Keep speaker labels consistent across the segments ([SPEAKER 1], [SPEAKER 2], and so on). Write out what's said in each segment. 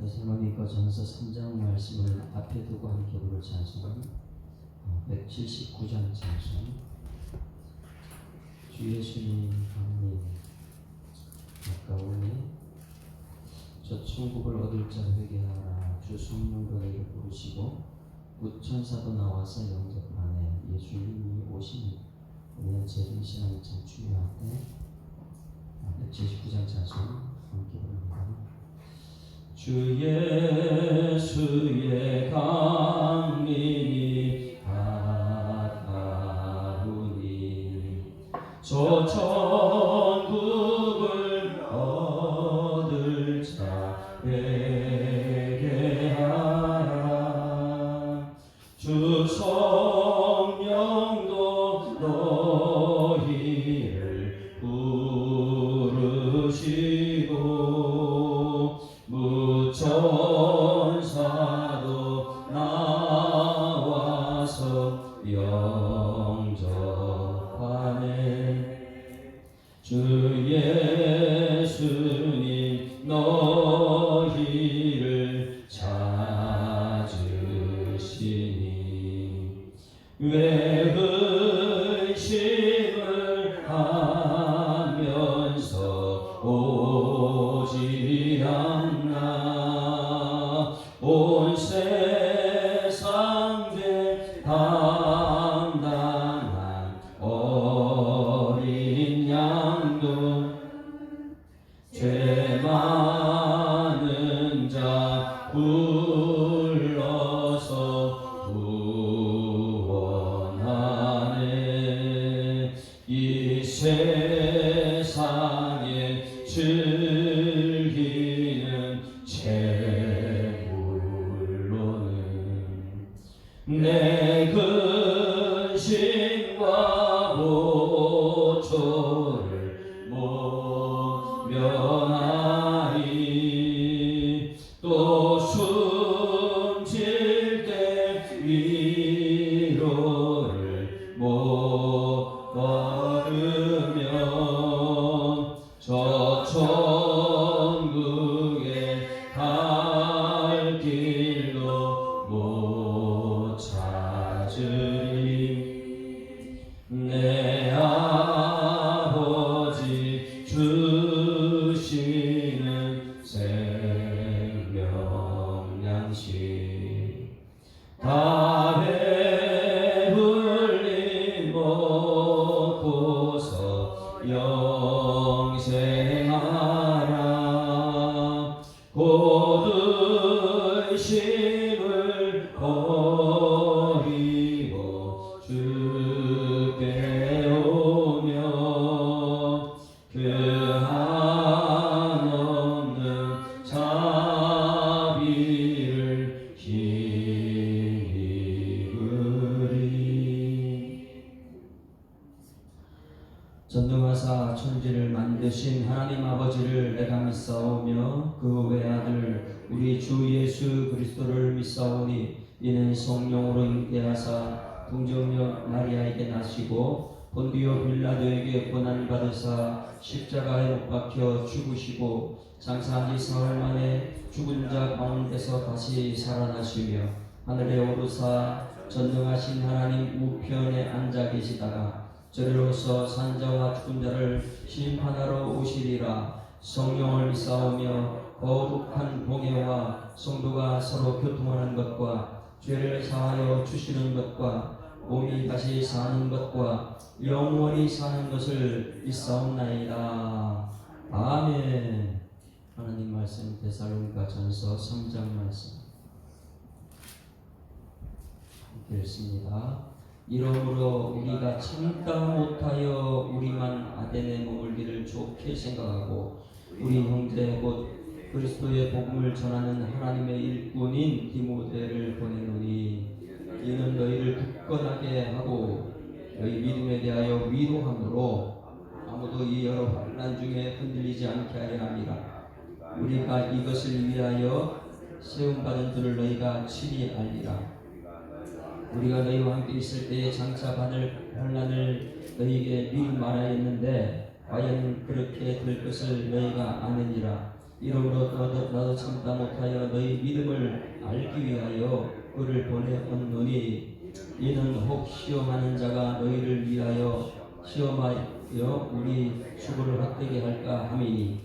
[SPEAKER 1] 데살로니가 전서 3장 말씀을 앞에 두고 함께 부를 찬송 179장 찬송. 주 예수님 강림 가까우니 저 천국을 얻을 자 회개하라. 주 성령도 내게 부르시고 굿 천사도 나와서 영접하네. 예수님이 오시니 우리는 제일 시간이 참 중요한데 179장 찬송 함께 부릅니다. 주 예수의 강림이 가까우니 저 천국을 얻을 자 회개하라. 주 성령도 너희를 부르시고 무천사도 나와서 영접하네. 주 예수님 너희를 찾으시니 왜 의심을 하면서 오지 않나. 온 세상 죄 담당한 어린 양도 죄 많은 자 불러서 구원하네. 이 세상에 즐기는 재물로는 내 근심과 보초를 못 면하리. 또 숨질 때 위로를 못 받으며 저 천국에 갈 길도 못 찾으리. 내 아버지 주시는 생명 양식 다 배불리 먹고서 영생하라. 곧 의심을 버리고 주께 오며 그 한없는 자비를 힘입으리. 전능하사 천지를 만드신 하나님 아버지를 내가 믿사오며 그 외아들 우리 주 예수 그리스도를 믿사오니 이는 성령으로 잉태하사 동정녀 마리아에게 나시고 본디오 빌라도에게 고난받으사 십자가에 못 박혀 죽으시고 장사한 지 사흘 만에 죽은 자 가운데서 다시 살아나시며 하늘에 오르사 전능하신 하나님 우편에 앉아 계시다가 저리로서 산자와 죽은 자를 심판하러 오시리라. 성령을 믿사오며 거룩한 봉회와 성도가 서로 교통하는 것과 죄를 사하여 주시는 것과 몸이 다시 사는 것과 영원히 사는 것을 믿사옵나이다. 아멘. 하나님 말씀 데살로니가 전서 3장 말씀 읽습니다. 이러므로 우리가 참다 못하여 우리만 아덴에 머물기를 좋게 생각하고 우리 형제 곧 그리스도의 복음을 전하는 하나님의 일꾼인 디모데를 보내노니 이는 너희를 굳건하게 하고 너희 믿음에 대하여 위로함으로 아무도 이 여러 환난 중에 흔들리지 않게 하려 함이라. 우리가 이것을 위하여 세움받은 줄을 너희가 친히 알리라. 우리가 너희와 함께 있을 때에 장차 받을 환난을 너희에게 미리 말하였는데 과연 그렇게 될 것을 너희가 아느니라. 이러므로 나도 참다 못하여 너희 믿음을 알기 위하여 그를 보내었노니 이는 혹 시험하는 자가 너희를 위하여 시험하여 우리 수고를 헛되게 할까 함이니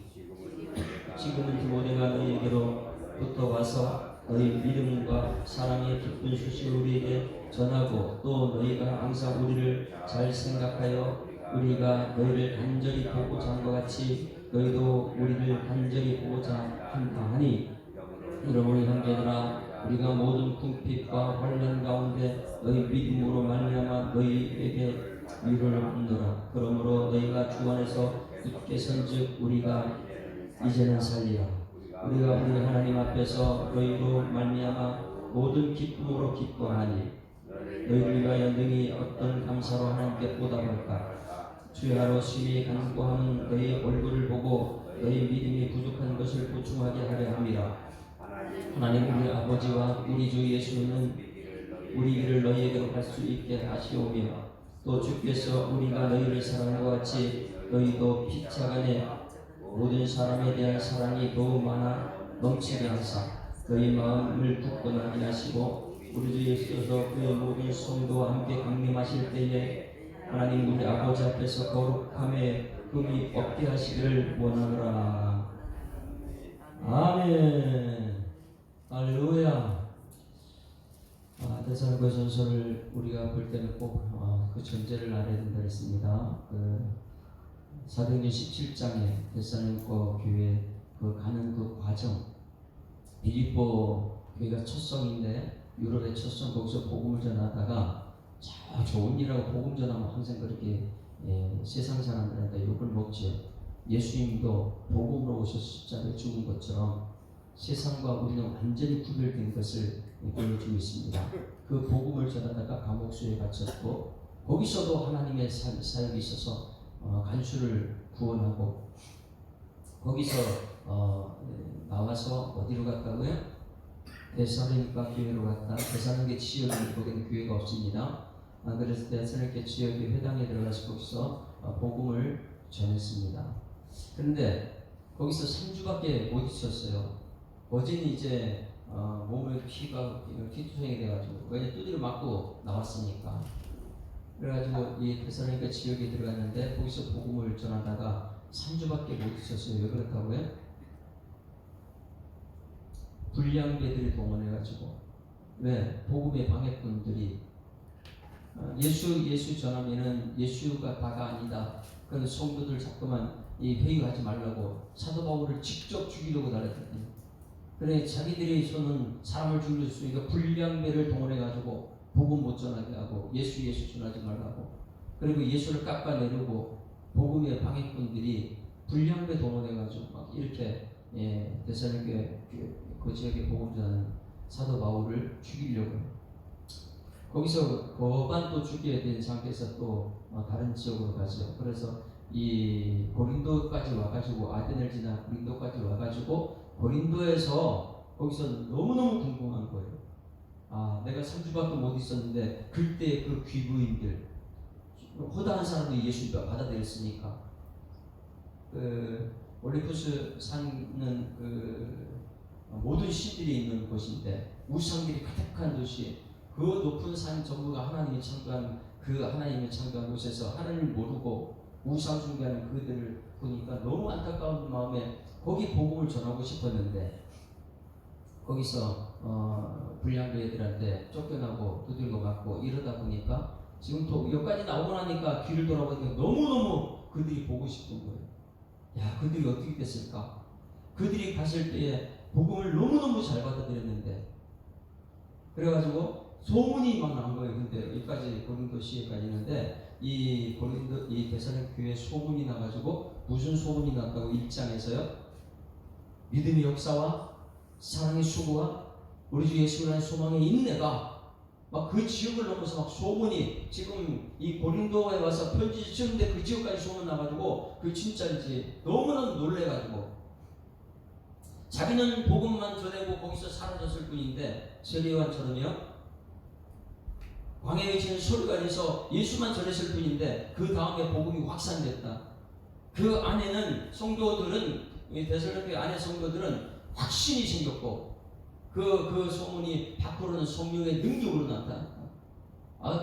[SPEAKER 1] 지금은 디모데가 너희에게로부터 와서 너희 믿음과 사랑의 기쁜 소식을 우리에게 전하고 또 너희가 항상 우리를 잘 생각하여 우리가 너희를 간절히 보고자 한 것 같이 너희도 우리를 간절히 보고자 한다 하니 이러므로 형제들아 우리가 모든 궁핍과 환난 가운데 너희 믿음으로 말미암아 너희에게 위로를 얻노라. 그러므로 너희가 주 안에서 굳게 선즉 우리가 이제는 살리라. 우리가 우리 하나님 앞에서 너희로 말미암아 모든 기쁨으로 기뻐하니 너희를 위하여 능히 어떤 감사로 하나님께 보답할까. 주야로 심히 간구하는 너희 얼굴을 보고 너희 믿음이 부족한 것을 보충하게 하려 함이라. 하나님 우리 아버지와 우리 주 예수는 우리 길을 너희에게로 갈 수 있게 하시오며 또 주께서 우리가 너희를 사랑한 것 같이 너희도 피차간에 모든 사람에 대한 사랑이 더욱 많아 넘치게 하사 너희 마음을 굳건하게 하시고 우리 주 예수께서 그의 모든 성도와 함께 강림하실 때에 하나님 우리 아버지 앞에서 거룩함에 흠이 없게 하시기를 원하노라. 아멘. 할렐루야. 데살로니가 전서를 우리가 볼 때는 꼭 그 전제를 알아야 된다 했습니다. 사도행전 17장에 데살로니가 교회 그 가는 그 과정, 빌립보 교회가 첫성인데 유럽의 첫성 거기서 복음을 전하다가 자 좋은 일하고 복음 전하면 항상 그렇게 세상 사람들한테 욕을 먹죠. 예수님도 복음으로 오셔서 십자가에 죽은 것처럼 세상과 우리는 완전히 구별된 것을 보여주고 있습니다. 그 복음을 전하다가 감옥수에 갇혔고 거기서도 하나님의 사역이 있어서 간수를 구원하고 거기서 나와서 어디로 갔다고요? 데살로니가 교회로 갔다. 데살로니가 지역에 거기는 교회가 없습니다. 그래서 데살로니가 지역의 회당에 들어가서 거기서 복음을 전했습니다. 그런데 거기서 3주밖에 못 있었어요. 거진이 이제 몸에 피가 피투성이 돼가지고 거기에 두드려 맞고 나왔으니까 그래가지고 이 데살로니가 지역에 들어갔는데 거기서 복음을 전하다가 3주밖에 못 있었어요. 왜 그렇다고요? 불량배들이 동원해가지고 왜? 복음의 방해꾼들이 예수 전하면은 예수가 다가 아니다. 그런데 성도들 자꾸만 이 회유하지 말라고 사도 바울을 직접 죽이려고 달했거든요. 그래 자기들이 손은 사람을 죽일 수 있으니까 불량배를 동원해가지고 복음 못 전하게 하고 예수 전하지 말라고 그리고 예수를 깎아내려고 복음의 방해꾼들이 불량배 동원해가지고 막 이렇게 데살로니가 그 지역에 복음 전하는 사도 바울을 죽이려고 거기서 거반 또 죽여야 되는 상태에서 또 다른 지역으로 가죠. 그래서 이 고린도까지 와가지고 아테네를 지나 고린도까지 와가지고 고린도에서 거기서 너무너무 궁금한 거예요. 내가 3주밖에 못 있었는데 그때 그 귀부인들 허다한 사람들이 예수를 받아들였으니까 올리푸스 산은 모든 신들이 있는 곳인데 우상들이 가득한 도시 그 높은 산 전부가 하나님이 창조한 그 하나님이 창조한 곳에서 하나님을 모르고 우상 숭배하는 그들을 보니까 너무 안타까운 마음에 거기 복음을 전하고 싶었는데 거기서 불량배 애들한테 쫓겨나고 두들겨 맞고 이러다 보니까 지금 또 여기까지 나오고 나니까 뒤를 돌아보니까 너무너무 그들이 보고 싶은 거예요. 야 그들이 어떻게 됐을까? 그들이 갔을 때에 복음을 너무너무 잘 받아들였는데 그래가지고 소문이 막 난 거예요. 근데 여기까지 고린도 시에까지 있는데 이 데살로니가 교회 소문이 나가지고 무슨 소문이 났다고 1장에서요 믿음의 역사와 사랑의 수고와 우리 주 예수라는 소망의 인내가 막 그 지역을 넘어서 막 소문이 지금 이 고린도에 와서 편지 쓰는데 그 지역까지 소문 나가지고 그 진짜인지 너무나 놀래가지고 자기는 복음만 전하고 거기서 사라졌을 뿐인데 세례요한처럼요 광야에 지는 소리관에서 예수만 전했을 뿐인데 그 다음에 복음이 확산됐다. 그 안에는 성도들은 이 데살로니가 안에 성도들은 확신이 생겼고 그 소문이 밖으로는 성령의 능력으로 나타났다.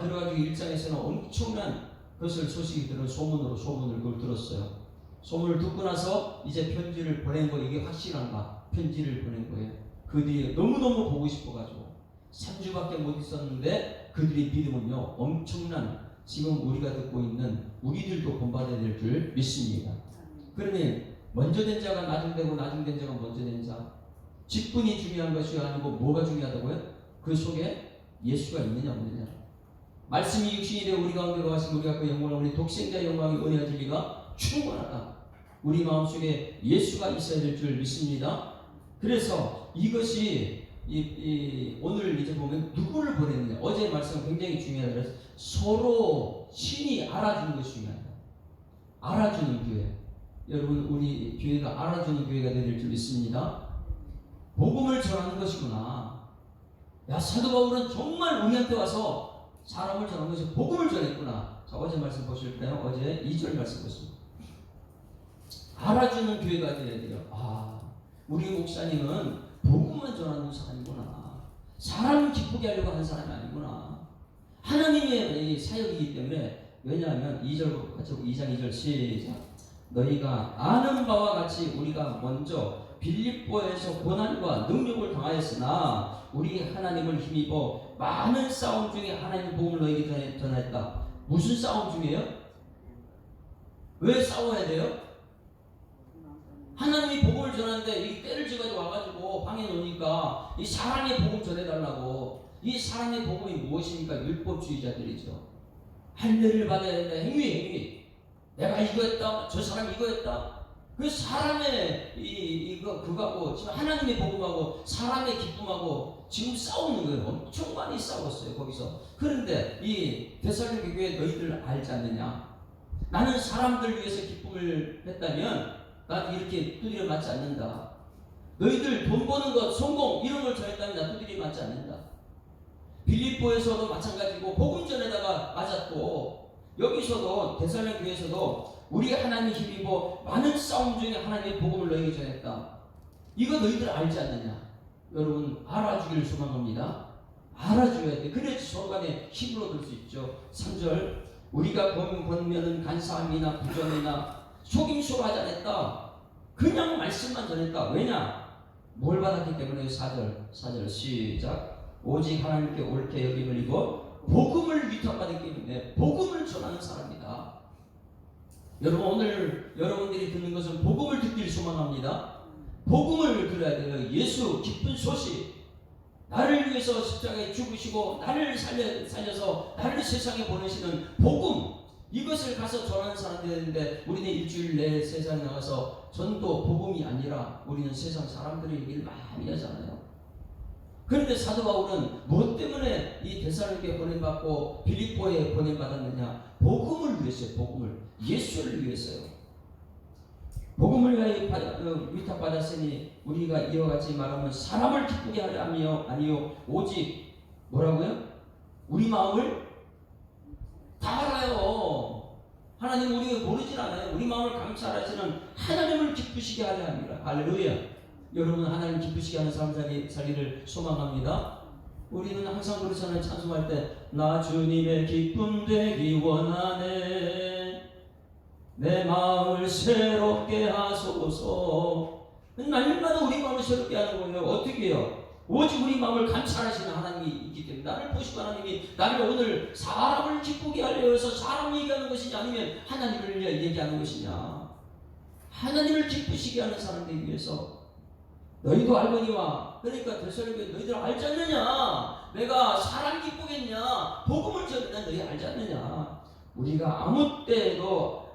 [SPEAKER 1] 그래가지고 일장에서는 엄청난 것을 소식이 들은 소문을 그걸 들었어요. 소문을 듣고 나서 이제 편지를 보낸 거, 이게 확실한가? 편지를 보낸 거예요. 그들이 너무너무 보고 싶어가지고 3주밖에 못 있었는데 그들의 믿음은요 엄청난, 지금 우리가 듣고 있는 우리들도 본받아야 될 줄 믿습니다. 그러니 먼저 된 자가 나중되고 나중된 자가 먼저 된 자, 직분이 중요한 것이 아니고 뭐가 중요하다고요? 그 속에 예수가 있느냐 없느냐. 말씀이 육신이 되어 우리 가운데 거하신 우리가 그 영광을, 우리 독생자의 영광이 은혜와 진리가 충만하다. 우리 마음속에 예수가 있어야 될 줄 믿습니다. 그래서 이것이 오늘 이제 보면 누구를 보냈느냐. 어제 말씀 굉장히 중요하다 그래서 서로 신이 알아주는 것이 중요하다. 알아주는 교회. 여러분, 우리 교회가 알아주는 교회가 될 줄 믿습니다. 복음을 전하는 것이구나. 야, 사도 바울은 정말 우리한테 와서 사람을 전하는 것이 복음을 전했구나. 자, 어제 말씀 보실까요? 어제 2절 말씀 보십니다. 알아주는 교회가 되어야 돼요. 우리 목사님은 복음만 전하는 사람이구나. 사람을 기쁘게 하려고 하는 사람이 아니구나. 하나님의 사역이기 때문에. 왜냐하면 2절 같이 2장 2절 시작. 너희가 아는 바와 같이 우리가 먼저 빌립보에서 고난과 능력을 당하였으나 우리 하나님을 힘입어 많은 싸움 중에 하나님의 복음을 너희에게 전했다. 무슨 싸움 중이에요? 왜 싸워야 돼요? 하나님이 복음을 전하는데 이 때를 지가지고 와가지고 방에 놓으니까 이 사랑의 복음 전해달라고. 이 사랑의 복음이 무엇입니까? 율법주의자들이죠. 할례를 받아야 된다. 행위. 내가 이거 했다. 저 사람이 이거 했다. 그 사람의 그거하고 지금 하나님의 복음하고 사람의 기쁨하고 지금 싸우는 거예요. 엄청 많이 싸웠어요 거기서. 그런데 이 데살로니가 교회 너희들 알지 않느냐? 나는 사람들 위해서 기쁨을 했다면 나 이렇게 두드려 맞지 않는다. 너희들 돈 버는 것, 성공 이런 걸 전했다면 나 두드려 맞지 않는다. 빌립보에서도 마찬가지고 복음 전에다가 맞았고, 여기서도 데살로니가 교회에서도 우리 하나님의 힘입어 많은 싸움 중에 하나님의 복음을 너희에게 전했다. 이거 너희들 알지 않느냐? 여러분 알아주기를 소망합니다. 알아줘야 돼. 그래야지 서로 간에 힘을 얻을 수 있죠. 3절 우리가 권면은 간사함이나 부정이나 속임수로 하지 않았다. 그냥 말씀만 전했다. 왜냐? 뭘 받았기 때문에. 4절 시작. 오직 하나님께 옳게 여김을 입어 복음을 위탁받았기 때문에 복음을 전하는 사람이다. 여러분 오늘 여러분들이 듣는 것은 복음을 듣길 소망합니다. 복음을 들어야 돼요. 예수 기쁜 소식. 나를 위해서 십자가에 죽으시고 나를 살려서 나를 세상에 보내시는 복음, 이것을 가서 전하는 사람들이 되는데 우리는 일주일 내에 세상에 나가서 전도 복음이 아니라 우리는 세상 사람들의 얘기를 많이 하잖아요. 그런데 사도 바울은 무엇 때문에 이 데살로니가에 보냄받고 빌립보에 보냄받았느냐? 복음을 위해서요. 복음을. 예수를 위해서요. 복음을 위하여 위탁받았으니 우리가 이와 같이 말하면 사람을 기쁘게 하려 함이요 아니요 오직 뭐라고요? 우리 마음을 다 알아요. 하나님 우리가 모르질 않아요. 우리 마음을 감찰하시는 하나님을 기쁘시게 하려 합니다. 할렐루야. 여러분 하나님 기쁘시게 하는 삶 살기를 소망합니다. 우리는 항상 그렇잖아요. 찬송할 때 나 주님의 기쁨 되기 원하네. 내 마음을 새롭게 하소서. 날마다 우리 마음을 새롭게 하는 거예요. 어떻게 해요? 오직 우리 마음을 감찰하시는 하나님이 있기 때문에. 나를 보시고 하나님이 나를 오늘 사람을 기쁘게 하려 해서 사람 얘기하는 것이냐 아니면 하나님을 위해 얘기하는 것이냐. 하나님을 기쁘시게 하는 사람들을 위해서. 너희도 알거니와. 그러니까 데살로니가 너희들 알지 않느냐? 내가 사람 기쁘겠냐? 복음을 전하는 너희 알지 않느냐? 우리가 아무 때에도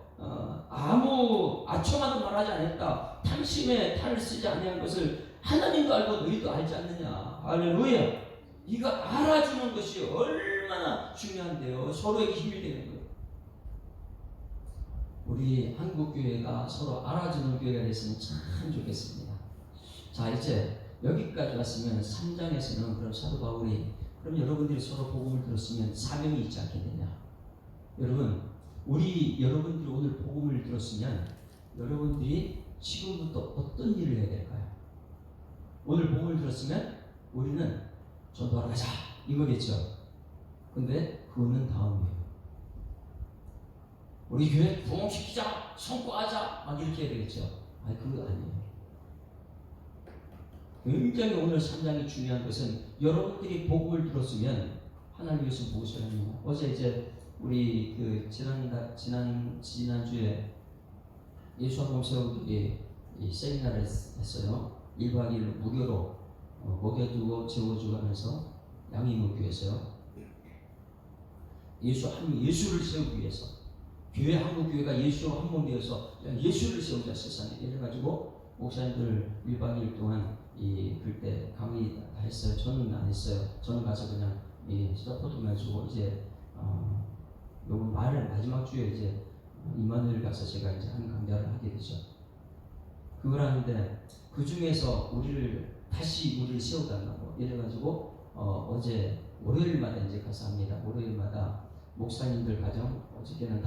[SPEAKER 1] 아무 아첨하는 말하지 않았다. 탐심에 탈을 쓰지 아니한 것을 하나님도 알고 너희도 알지 않느냐. 할렐루야. 이거 알아주는 것이 얼마나 중요한데요. 서로에게 힘이 되는 거예요. 우리 한국교회가 서로 알아주는 교회가 됐으면 참 좋겠습니다. 자, 이제 여기까지 왔으면 3장에서는 그럼 사도 바울이 그럼 여러분들이 서로 복음을 들었으면 사명이 있지 않겠느냐. 여러분 여러분들이 오늘 복음을 들었으면 여러분들이 지금부터 어떤 일을 해야 될까요? 오늘 복음을 들었으면 우리는 전도하러 가자 이거겠죠. 근데 그거는 다음이에요. 우리 교회 부흥시키자, 선포하자 막 이렇게 해야 되겠죠. 아니 그거 아니에요. 굉장히 오늘 3장이 중요한 것은 여러분들이 복음을 들었으면 하나님 위해서 무엇을 하느냐. 어제 이제 우리 그 지난주에 예수 한 몸 세우기 세미나를 했어요. 1박 2일로 무료로 먹여주고 재워주고 하면서 양이목교에서요. 예수를 세우기 위해서 교회 한국교회가 예수로 한 몸 되어서 예수를 세우자 세상에 이래가지고 목사님들 1박 2일 동안 그때 강의 다 했어요. 저는 안 했어요. 저는 가서 그냥 서포트만 해주고 이제 요번 말 마지막 주에 이제 임마누엘 가서 제가 이제 한 강좌를 하게 되죠. 그걸 하는데 그 중에서 우리를 세워달라고 이래가지고 어제 월요일마다 이제 가서 합니다. 월요일마다 목사님들 가정 어저께는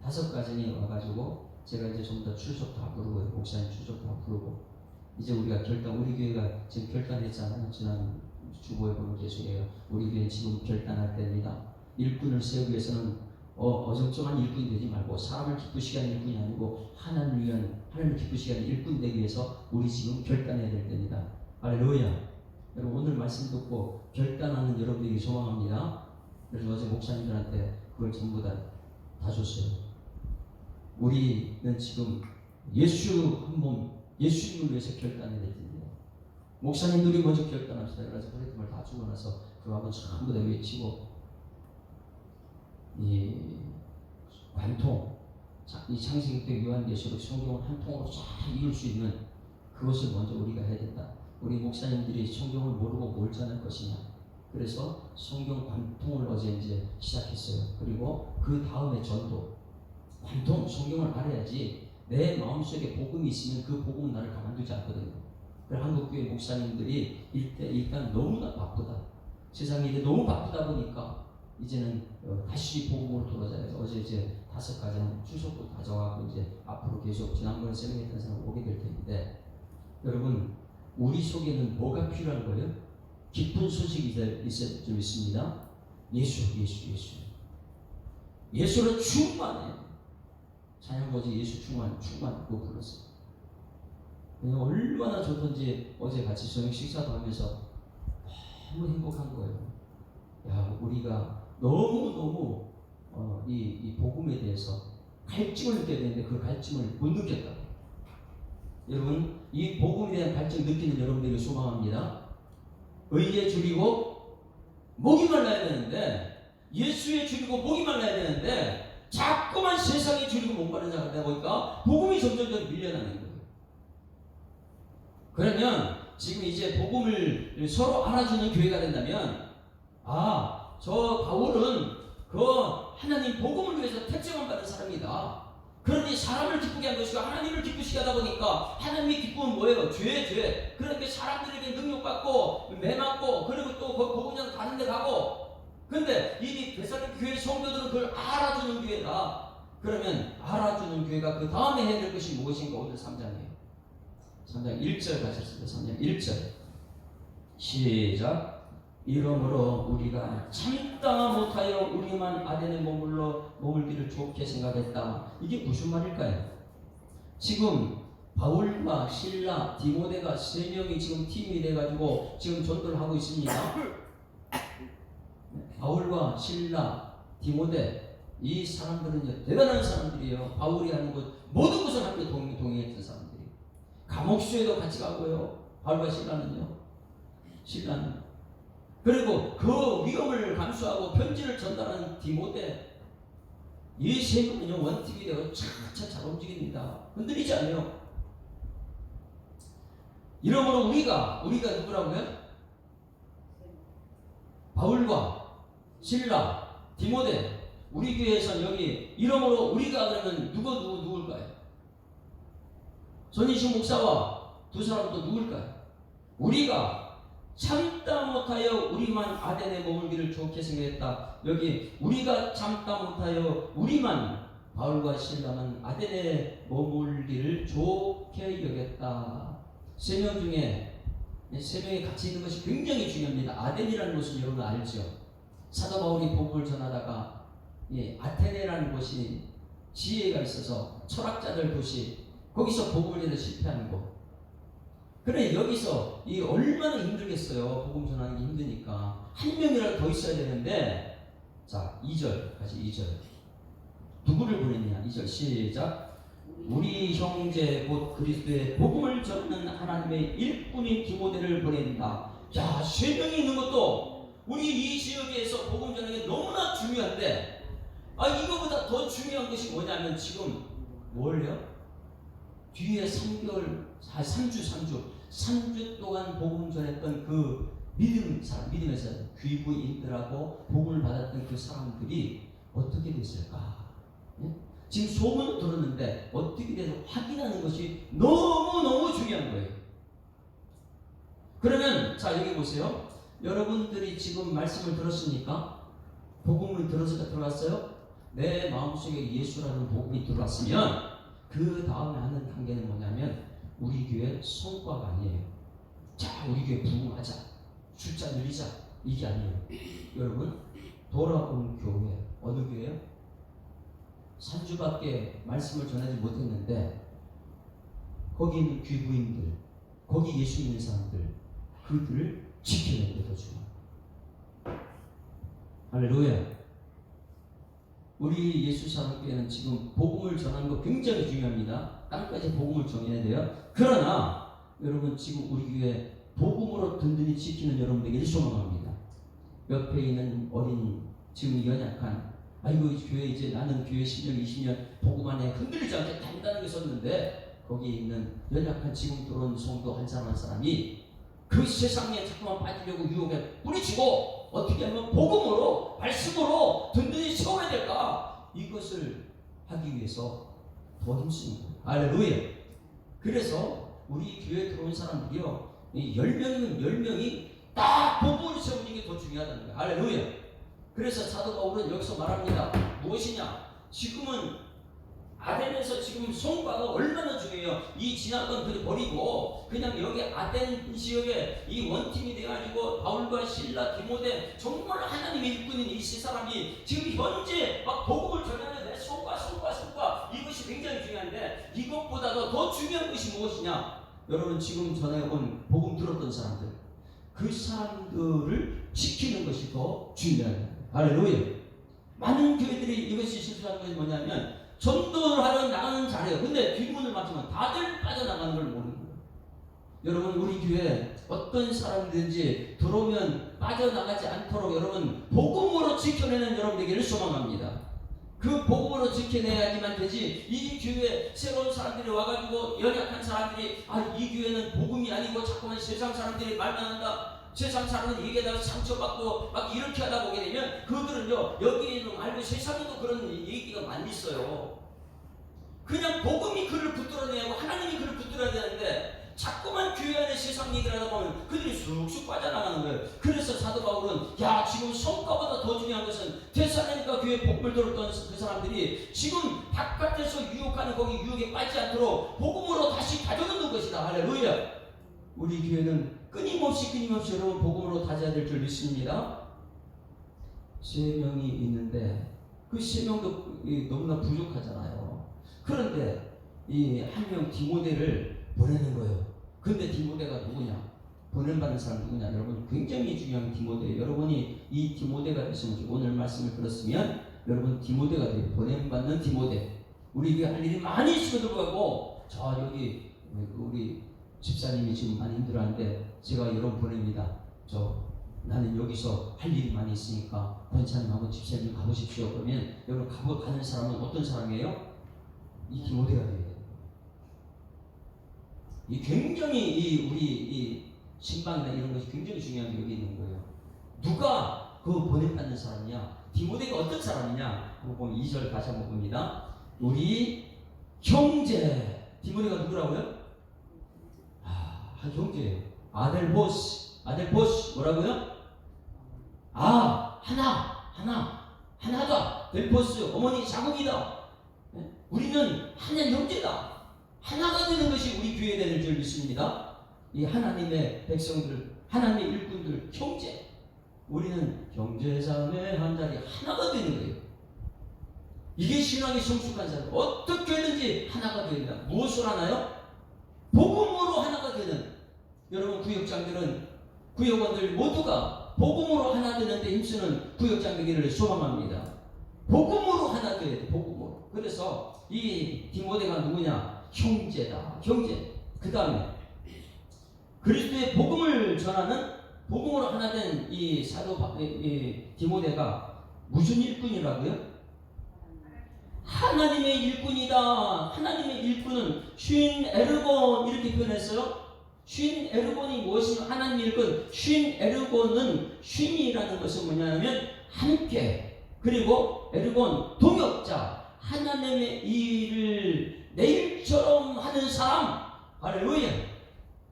[SPEAKER 1] 5가정이 와가지고 제가 이제 전부 다 출석 다 부르고 목사님 출석 다 부르고 이제 우리가 우리 교회가 지금 결단했잖아요. 지난 주보에 보면 계속해요. 우리 교회는 지금 결단할 때입니다. 일꾼을 세우기 위해서는 어정쩡한 일꾼이 되지 말고 사람을 기쁘시게 하는 일꾼이 아니고 하나님을 기쁘시게 하는 일꾼 되기 위해서 우리 지금 결단해야 될 때입니다. 할렐루야. 여러분 오늘 말씀 듣고 결단하는 여러분들이 소망합니다. 그래서 어제 목사님들한테 그걸 전부 다 줬어요. 우리는 지금 예수님을 위해서 결단해야 될 텐데요. 목사님들이 먼저 결단합시다. 그래서 프레임을 다 주고 나서 그거 한번 전부 다 외치고 관통, 이 창세기 때 요한계시록 성경을 한 통으로 잘 이룰 수 있는 그것을 먼저 우리가 해야 된다. 우리 목사님들이 성경을 모르고 뭘 전할 것이냐. 그래서 성경 관통을 어제 이제 시작했어요. 그리고 그 다음에 전도, 관통, 성경을 알아야지 내 마음속에 복음이 있으면 그 복음은 나를 가만두지 않거든요. 그래서 한국교회 목사님들이 일단 너무나 바쁘다. 세상이 이제 너무 바쁘다 보니까 이제는 다시 복음으로 돌아가야 어제 이제 5가정 출석도 가져가고 이제 앞으로 계속 지난번에 세미나했던 사람 오게 될 텐데 여러분 우리 속에는 뭐가 필요한 거예요? 기쁜 소식이 좀 있습니다. 예수로 충만해. 찬양고지 예수 충만 그거 불렀어요. 얼마나 좋던지 어제 같이 저녁 식사도 하면서 너무 행복한 거예요. 야, 우리가 너무 이 복음에 대해서 갈증을 느껴야 되는데 그 갈증을 못 느꼈다. 여러분 이 복음에 대한 갈증 느끼는 여러분들에게 소망합니다. 의에 줄이고 목이 말라야 되는데 예수에 줄이고 목이 말라야 되는데 자꾸만 세상에 줄이고 목 마른 자가 되다 보니까 복음이 점점 밀려나는 거예요. 그러면 지금 이제 복음을 서로 알아주는 교회가 된다면 저 바울은 그 하나님 복음을 위해서 택정을 받은 사람이다. 그런데 사람을 기쁘게 한 것이고 하나님을 기쁘시게 하다 보니까 하나님이 기쁨은 뭐예요? 죄. 그렇게 사람들에게 능력받고 매맞고 그리고 또 그 복음장 다른 데 가고 근데 이 베살림 교회 성도들은 그걸 알아주는 교회다. 그러면 알아주는 교회가 그 다음에 해야 될 것이 무엇인가? 오늘 3장이에요. 3장 1절 가셨습니다. 3장 1절 시작. 이러므로 우리가 참다 못하여 우리만 아덴에 머물기를 좋게 생각했다. 이게 무슨 말일까요? 지금 바울과 실라, 디모데가 3명이 지금 팀이 돼가지고 지금 전도를 하고 있습니다. 바울과 실라, 디모데 이 사람들은 대단한 사람들이에요. 바울이 하는 것 모든 것을 함께 동행했던 사람들이. 감옥수에도 같이 가고요. 바울과 실라는 그리고 그 위험을 감수하고 편지를 전달하는 디모데 이 세 분은요 원팀이 되고 차차 잘 움직입니다. 흔들리지 않아요. 이러므로 우리가 누구라고요? 바울과 실라, 디모데 우리 교회에서 여기 이러므로 우리가 그러면 누굴까요? 전희식 목사와 두 사람 또 누굴까요? 우리가 참다 못하여 우리만 아덴에 머물기를 좋게 생각했다. 여기 우리가 참다 못하여 우리만 바울과 실라는 아덴에 머물기를 좋게 여겼다. 세 명 중에 세 명이 같이 있는 것이 굉장히 중요합니다. 아덴이라는 곳은 여러분 알죠? 사도 바울이 복음을 전하다가 아테네라는 곳이 지혜가 있어서 철학자들 도시, 거기서 복음을 전해 실패하는 곳. 그래 여기서 이 얼마나 힘들겠어요. 복음 전하는 게 힘드니까 한 명이라도 더 있어야 되는데, 자 2절 다시 2절 누구를 보냈냐. 2절 시작. 우리 형제 곧 그리스도의 복음을 전하는 하나님의 일꾼인 디모데를 보낸다. 야, 세 명이 있는 것도 우리 이 지역에서 복음 전하는 게 너무나 중요한데, 이거보다 더 중요한 것이 뭐냐면 지금 뭘요? 뒤에 3주 동안 복음 전했던 그 믿음의 사람, 귀부인들하고 복음을 받았던 그 사람들이 어떻게 됐을까? 예? 지금 소문을 들었는데 어떻게 돼서 확인하는 것이 너무너무 중요한 거예요. 그러면 자 여기 보세요. 여러분들이 지금 말씀을 들었습니까? 복음을 들어왔어요? 내 마음속에 예수라는 복음이 들어왔으면 그 다음에 하는 단계는 뭐냐면 우리 교회 성과가 아니에요. 자 우리 교회 부흥하자, 숫자 늘리자, 이게 아니에요. 여러분 돌아온 교회, 어느 교회요? 3주밖에 말씀을 전하지 못했는데 거기 있는 귀부인들, 거기 예수 믿는 사람들, 그들을 지켜내는 게 더 중요해요. 할렐루야. 우리 예수 사람교회는 지금 복음을 전하는 거 굉장히 중요합니다. 땅까지 복음을 전해야 돼요. 그러나 여러분 지금 우리 교회 복음으로 든든히 지키는 여러분에게 소망합니다. 옆에 있는 어린 지금 연약한, 아이고 교회 이제 나는 교회 10년 20년 복음 안에 흔들리지 않게 단단하게 섰는데, 거기에 있는 연약한 지금 들어온 성도 한 사람 한 사람이 그 세상에 자꾸만 빠지려고 유혹에 뿌리치고 어떻게 하면 복음으로, 말씀으로 든든히 세워야 될까? 이것을 하기 위해서 더 힘쓰는 거예요. 할렐루야. 그래서 우리 교회에 들어온 사람들이요, 10명이면 10명이 딱 복음을 세우는 게 더 중요하다는 거예요. 할렐루야. 그래서 사도 바울은 여기서 말합니다. 무엇이냐? 지금은 아덴에서 지금 성과가 얼마나 중요해요. 이 지난 건들이 버리고 그냥 여기 아덴 지역에 이 원팀이 돼가지고 바울과 실라, 디모데, 정말 하나님의 일꾼인 이 세 사람이 지금 현재 막 복음을 전하는데 성과 이것이 굉장히 중요한데, 이것보다도 더 중요한 것이 무엇이냐? 여러분 지금 전해온 복음 들었던 사람들, 그 사람들을 지키는 것이 더 중요해요. 할렐루야. 많은 교회들이 이것이 실수하는 것이 뭐냐면 전도를 하러 나가는 잘해요. 근데 뒷문을 막히면 다들 빠져나가는 걸 모르는 거예요. 여러분 우리 교회 어떤 사람들인지 들어오면 빠져나가지 않도록 여러분 복음으로 지켜내는 여러분에게를 소망합니다. 그 복음으로 지켜내야지만 되지, 이 교회에 새로운 사람들이 와가지고 연약한 사람들이 이 교회는 복음이 아니고 자꾸만 세상 사람들이 말만 한다, 세상 사람은 얘기하다가 상처받고 막 이렇게 하다 보게 되면 그들은요 여기에는 알고 세상에도 그런 얘기가 많이 있어요. 그냥 복음이 그를 붙들어내고 하나님이 그를 붙들어야 되는데 자꾸만 교회 안에 세상 얘기를 하다 보면 그들이 쑥쑥 빠져나가는 거예요. 그래서 사도 바울은 지금 성과보다 더 중요한 것은 데살로니가 교회에 복음을 들었던 그 사람들이 지금 바깥에서 유혹하는 거기 유혹에 빠지지 않도록 복음으로 다시 다져놓는 것이다. 할렐루야. 우리 교회는 끊임없이 여러분 복음으로 다져야 될 줄 믿습니다. 3명이 있는데 그 3명도 너무나 부족하잖아요. 그런데 이 한 명 디모데를 보내는 거예요. 근데 디모데가 누구냐? 보냄받는 사람 누구냐? 여러분 굉장히 중요한 디모데. 여러분이 이 디모데가 되시면, 오늘 말씀을 들었으면 여러분 디모데가 돼요. 보냄받는 디모데. 우리 교회 할 일이 많이 있음에도 불구하고 여기 우리 집사님이 지금 많이 힘들어하는데 제가 여러분 보냅니다. 나는 여기서 할 일이 많이 있으니까 권사님하고 집사님 가보십시오. 그러면 여러분 가는 사람은 어떤 사람이에요? 이 디모데가 돼요. 이 굉장히 우리 신방이나 이런 것이 굉장히 중요한 게 여기 있는 거예요. 누가 그 보냄받는 사람이냐? 디모데가 어떤 사람이냐? 한번 보면 2절 다시 한번 봅니다. 우리 형제. 디모데가 누구라고요? 한 형제예요. 아델보스 뭐라고요? 하나다. 델포스 어머니 자궁이다. 우리는 하나님 형제다. 하나가 되는 것이 우리 교회 되는 줄 믿습니다. 이 하나님의 백성들, 하나님의 일꾼들, 형제. 우리는 형제자매 한 자리 하나가 되는 거예요. 이게 신앙이 성숙한 사람. 어떻게든지 하나가 됩니다. 무엇을 하나요? 복음으로 하나가 되는. 여러분 구역장들은 구역원들 모두가 복음으로 하나 되는데 힘쓰는 구역장 되기를 소망합니다. 복음으로 하나 되어야 돼. 복음으로. 그래서 이 디모데가 누구냐? 형제다. 형제. 그 다음에 그리스도의 복음을 전하는 복음으로 하나 된 이 사도 디모데가 무슨 일꾼이라고요? 하나님의 일꾼이다. 하나님의 일꾼은 쉰 에르곤 이렇게 표현했어요. 쉰 에르곤이 무엇이냐? 하나님의 일꾼. 쉰 에르곤은 쉰이라는 것은 뭐냐면 함께, 그리고 에르곤 동역자, 하나님의 일을 내일처럼 하는 사람. 할렐루야.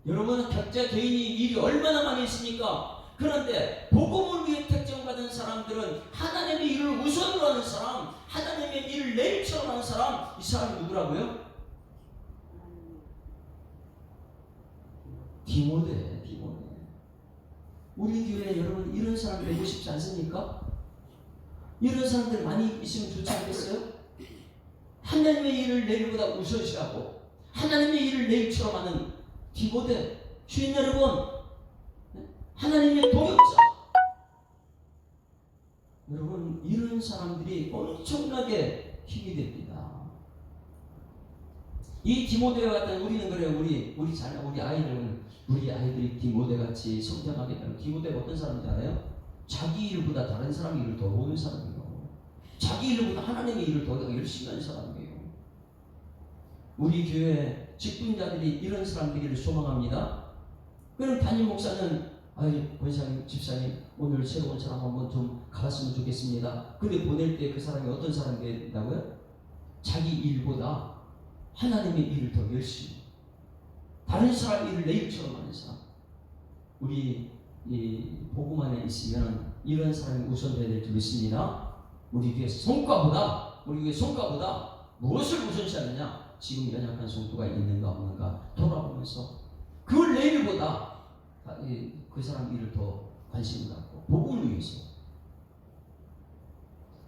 [SPEAKER 1] 여러분 각자 개인이 일이 얼마나 많이 있습니까? 그런데 복음을 위해 택정받은 사람들은 하나님의 일을 우선으로 하는 사람, 하나님의 일을 내일처럼 하는 사람. 이 사람이 누구라고요? 디모데. 우리 교회에 여러분 이런 사람 되고 싶지 않습니까? 이런 사람들 많이 있으면 좋지 않겠어요? 하나님의 일을 내일보다 우선시하고 하나님의 일을 내일처럼 하는 디모데, 주인 여러분, 하나님의 동역자. 여러분 이런 사람들이 엄청나게 힘이 됩니다. 이 디모데와 같은 우리는 그래요. 우리 아이들이 디모데 같이 성장하겠다는. 디모데가 어떤 사람인지 알아요? 자기 일보다 다른 사람 일을 더 보는 사람이에요. 자기 일보다 하나님의 일을 더 열심히 하는 사람이에요. 우리 교회 직분자들이 이런 사람들을 소망합니다. 그럼 담임 목사는 권사님, 집사님 오늘 새로운 사람 한번 좀 가봤으면 좋겠습니다. 근데 보낼 때 그 사람이 어떤 사람이 된다고요? 자기 일보다 하나님의 일을 더 열심히, 다른 사람 일을 내일처럼 하는 사람. 우리 이 복음 안에 있으면 이런 사람이 우선돼야 될 줄 믿습니다. 우리 교회 성과보다 무엇을 우선시하느냐? 지금 연약한 성도가 있는가 없는가 돌아보면서 그 내일보다 그 사람 일을 더 관심을 갖고 복음을 위해서.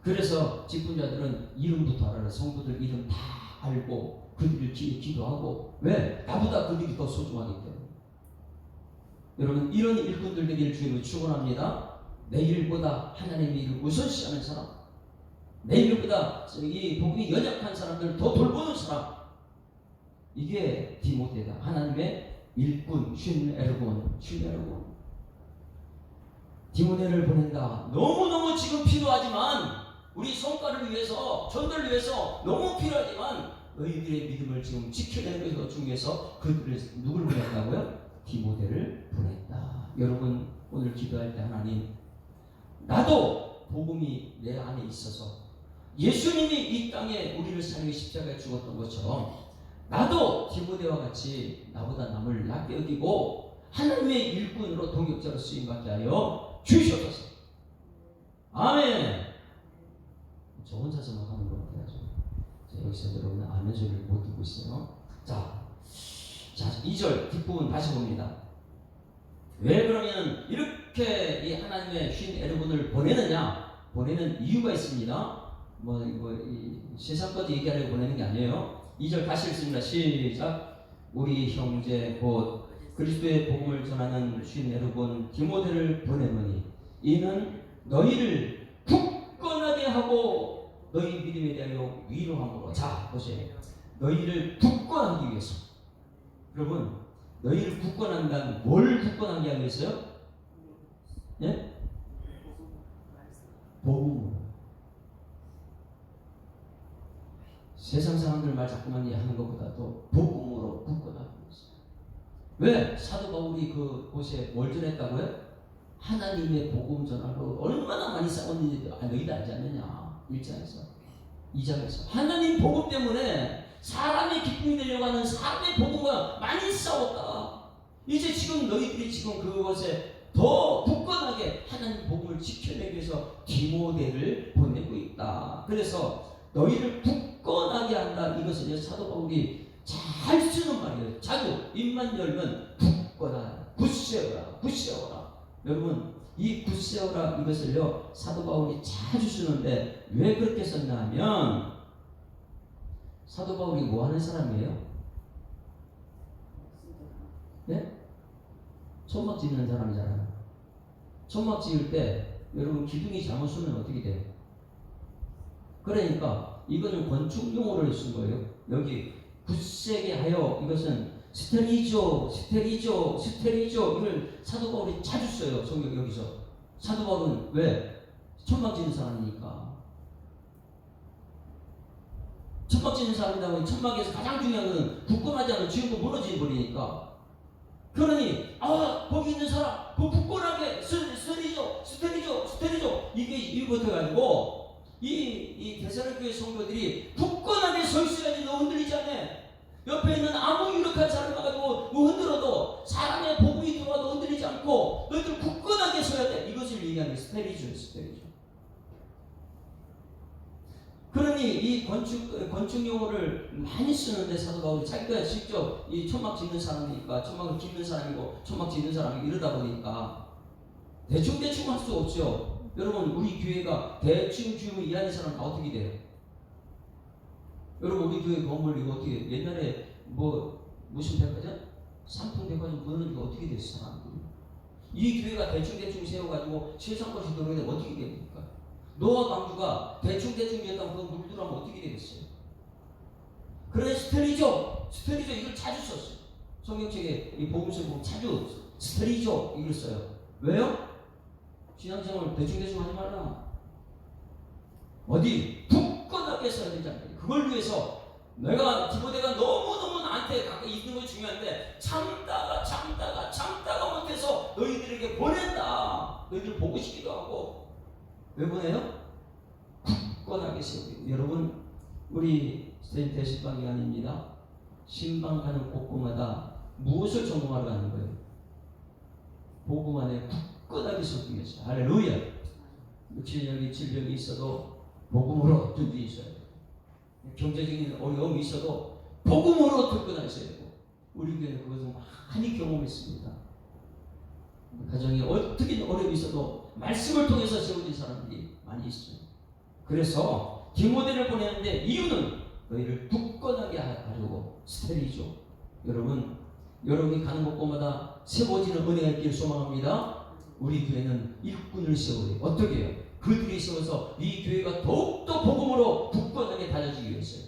[SPEAKER 1] 그래서 직분자들은 이름부터 알아라. 성도들 이름 다 알고 그들을 기도하고. 왜? 나보다 그들이 더 소중하기 때문에. 여러분 이런 일꾼들 되기를 주님으로 축원합니다. 내 일보다 하나님의 일을 우선시하는 사람, 내 일보다 이 복음이 연약한 사람들을 더 돌보는 사람. 이게 디모데다. 하나님의 일꾼, 쉰 에르곤. 디모데를 보낸다. 너무너무 지금 필요하지만, 우리 성과를 위해서, 전도를 위해서 너무 필요하지만 너희들의 믿음을 지금 지켜내는 것이 더 중요해서 그들을 누구를 보냈다고요? 디모데를 보냈다. 여러분 오늘 기도할 때 하나님, 나도 복음이 내 안에 있어서 예수님이 이 땅에 우리를 사랑해 십자가에 죽었던 것처럼 나도 디모데와 같이 나보다 남을 낮게 여기고 하나님의 일꾼으로 동역자로 쓰임받게 하여 주시옵소서. 아멘. 저 혼자서만 하는 것 같아요. 여기서 여러분 아멘 소리를 못 듣고 있어요. 자 2절 뒷부분 다시 봅니다. 왜 그러면 이렇게 이 하나님의 쉰 에르곤을 보내는 이유가 있습니다. 이 세상까지 얘기하려고 보내는 게 아니에요. 2절 다시 읽습니다. 시작. 우리 형제 곧 그리스도의 복음을 전하는 쉰 에르곤 디모데를 보내노니 이는 너희를 굳건하게 하고 너희 믿음에 대하여 위로함으로. 자 보세요. 너희를 굳건하기 위해서. 여러분 너희를 굳건한다는 뭘 굳건하게 하기 위해서요? 예? 복음으로. 세상 사람들 말 자꾸만 하는 것보다도 복음으로 굳건하기 위해서. 왜? 사도 바울이 그곳에 뭘 전했다고요? 하나님의 복음 전하고 얼마나 많이 싸웠는지 너희도 알지 않느냐. 1장에서 2장에서 하나님 복음 때문에 사람의 기쁨이 되려고 하는 사람의 복음과 많이 싸웠다. 이제 지금 너희들이 지금 그것에 더 굳건하게 하나님 복음을 지켜내기 위해서 디모데를 보내고 있다. 그래서 너희를 굳건하게 한다. 이것은요 사도 바울이 잘 쓰는 말이에요. 자주 입만 열면 굳건하다, 굳세어라, 굳세어라. 여러분 이 굳세어라 이것을요 사도 바울이 자주 쓰는데 왜 그렇게 썼나 하면 사도 바울이 뭐 하는 사람이에요? 네? 천막 짓는 사람이잖아요. 천막 지을 때 여러분 기둥이 잘못 쓰면 어떻게 돼요? 그러니까 이거는 건축 용어를 쓴 거예요. 여기 굳세게 하여 이것은 스테리조 이걸 사도 바울이 자주 써요. 성경 여기서. 사도 바울은 왜? 천막 짓는 사람이니까. 천막 짓는 사람이다 보니 천막에서 가장 중요한 것은 굳건하지 않은 지은 거 무너져 버리니까. 그러니 거기 있는 사람 그 굳건하게 스테리조 이게 이거부터 가지고 이 데살로니가 성도들이 굳건하게 서 있어야지 너 흔들리지 않네. 옆에 있는 아무 유력한 사람 가지고 뭐 흔들어도 사람의 복음이 들어와도 흔들리지 않고 너희들 굳건하게 서야 돼. 이것을 얘기하는 스테리조. 그러니 이 건축 용어를 많이 쓰는데 사도 바울이 자기가 직접 이 천막 짓는 사람이니까 천막을 짓는 사람이고 천막 짓는 사람이 이러다 보니까 대충 할 수 없죠. 여러분 우리 교회가 대충 지으면 일하는 사람 다 어떻게 돼요? 여러분 우리 교회 건물 이거 어떻게 옛날에 무슨 백화점? 삼풍 백화점 무너지고 어떻게 됐어 사람들이? 이 교회가 대충 세워가지고 세상 것이 들어오는데 어떻게 됩니까? 노아 방주가 대충 지었다고 그거 물 들어오면 어떻게 되겠어요? 그래 스테리조 이걸 자주 썼어요. 성경책에 이 복음서 보면 자주 스테리조 이걸 써요. 왜요? 신앙생활 대충 하지 말라. 어디 굳건하게 써야 되지 않겠냐. 그걸 위해서 디모데가 너무너무 나한테 가까이 있는 거 중요한데 참다가 못해서 너희들에게 보낸다. 너희들 보고 싶기도 하고. 왜 보내요? 굳건하게 세우고. 여러분 우리 대식방이 아닙니다. 신방 가는 곳곳마다 무엇을 전공하러 가는 거예요? 복음 안에 굳건하게 세우기 위해서. 할렐루야. 육신적인 질병이 있어도 복음으로 든지 있어야 돼요. 경제적인 어려움이 있어도 복음으로 든든하게 있어야 되고. 우리 교회는 그것을 많이 경험했습니다. 가정에 어떻게 어려움이 있어도 말씀을 통해서 세워진 사람들이 많이 있어요. 그래서 디모데를 보내는데 이유는 너희를 굳건하게 하려고. 스테리조. 여러분이 가는 곳곳마다 세워지는 은혜가 있기를 소망합니다. 우리 교회는 일꾼을 세워요. 어떻게 해요? 그들이 세워서 이 교회가 더욱더 복음으로 굳건하게 다져지기 위해서요.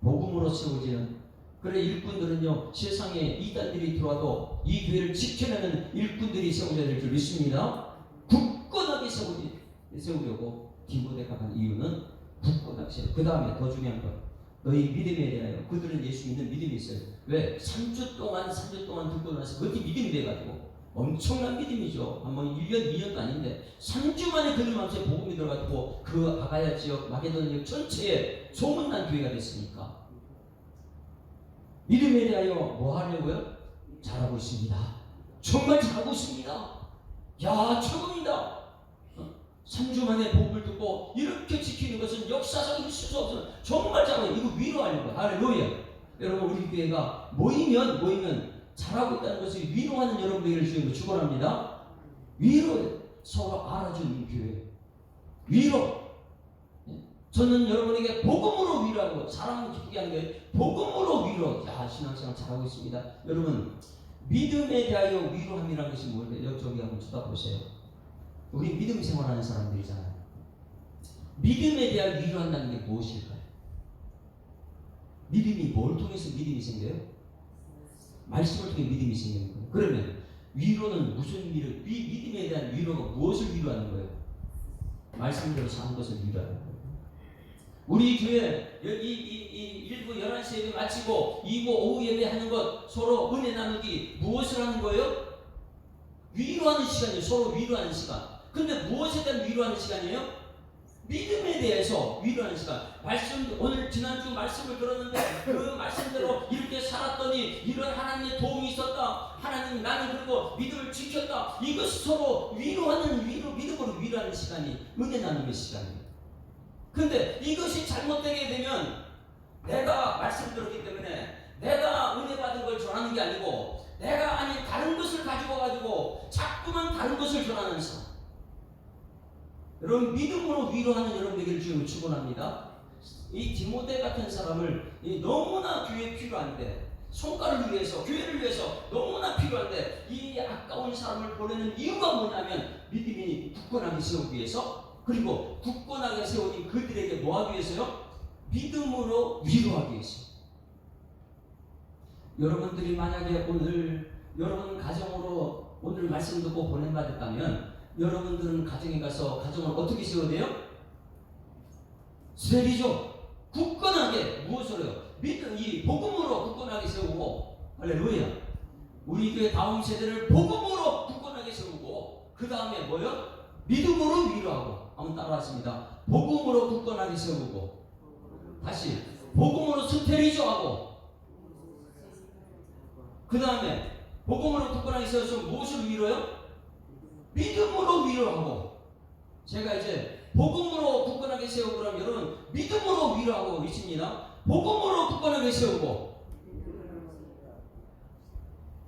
[SPEAKER 1] 복음으로 세워지는. 그래 일꾼들은요 세상에 이단들이 들어와도 이 교회를 지켜내는 일꾼들이 세워져야 될 줄 믿습니다. 굳건하게 세우려고 디모데가 간 이유는 굳건하게 세워. 그 다음에 더 중요한 것, 너희 믿음에 대하여. 그들은 예수 믿는 믿음이 있어요. 왜? 3주 동안 듣고 나서 그것이 믿음이 돼가지고 엄청난 믿음이죠. 한번 1년 2년도 아닌데 3주 만에 그들 마음속에 복음이 들어가지고 그 아가야 지역 마게도냐 지역 전체에 소문난 교회가 됐으니까. 믿음에 대하여 뭐 하려고요? 잘하고 있습니다. 정말 잘하고 있습니다. 야 최고입니다. 3주 만에 복음을 듣고 이렇게 지키는 것은 역사상 있을 수 없어요. 정말 잘하고 이거 위로하려고요. 할렐루야. 여러분 우리 교회가 모이면 잘하고 있다는 것을 위로하는 여러분들을 주님으로 축원합니다. 위로, 서로 알아주는 교회. 위로. 저는 여러분에게 복음으로 위로하고 사람을 기쁘게 하는 게 복음으로 위로. 야 신앙생활 잘하고 있습니다. 여러분 믿음에 대하여 위로함이라는 것이 뭘까요? 저기 한번 쳐다보세요. 우리 믿음 생활하는 사람들이잖아요. 믿음에 대하여 위로한다는 게 무엇일까요? 믿음이 뭘 통해서 믿음이 생겨요? 말씀을 통해 믿음이 생기는 거예요. 그러면 위로는 무슨 믿음에 대한 위로가 무엇을 위로하는 거예요? 말씀대로 사는 것을 위로하는 거예요. 우리 교회 이 1부 11시 예배 마치고 2부 오후 예배 하는 것 서로 은혜 나누기 무엇을 하는 거예요? 위로하는 시간이에요. 서로 위로하는 시간. 근데 무엇에 대한 위로하는 시간이에요? 믿음에 대해서 위로하는 시간. 오늘 지난주 말씀을 들었는데 그 말씀대로 이렇게 살았더니 이런 하나님의 도움이 있었다. 하나님 나는 그리고 믿음을 지켰다. 이것이 서로 위로하는 믿음으로 위로하는 시간이 은혜 나눔의 시간이에요. 근데 이것이 잘못되게 되면 내가 말씀 들었기 때문에 내가 은혜 받은 걸 전하는 게 아니고 내가 아닌 다른 것을 가지고 자꾸만 다른 것을 전하는 사람. 여러분 믿음으로 위로하는 여러분에게 주님을 축원합니다. 이 디모데 같은 사람을 너무나 교회에 필요한데 성과를 위해서 교회를 위해서 너무나 필요한데 이 아까운 사람을 보내는 이유가 뭐냐면 믿음이 굳건하게 세우기 위해서 그리고 굳건하게 세우니 그들에게 뭐하기 위해서요? 믿음으로 위로하기 위해서. 여러분들이 만약에 오늘 여러분 가정으로 오늘 말씀 듣고 보냄받았다면 여러분들은 가정에 가서 가정을 어떻게 세워야 돼요? 세리죠. 굳건하게 무엇으로요? 믿음, 이 복음으로 굳건하게 세우고 할렐루야. 우리 교회 다음 세대를 복음으로 굳건하게 세우고 그 다음에 뭐요? 믿음으로 위로하고. 한번 따라하십니다. 복음으로 굳건하게 세우고 다시 복음으로 스테리조하고 그 다음에 복음으로 굳건하게 세워서 무엇으로 위로요? 믿음으로 위로하고. 제가 이제 복음으로 굳건하게 세우고 그러면 여러분 믿음으로 위로하고 있습니다. 복음으로 굳건하게 세우고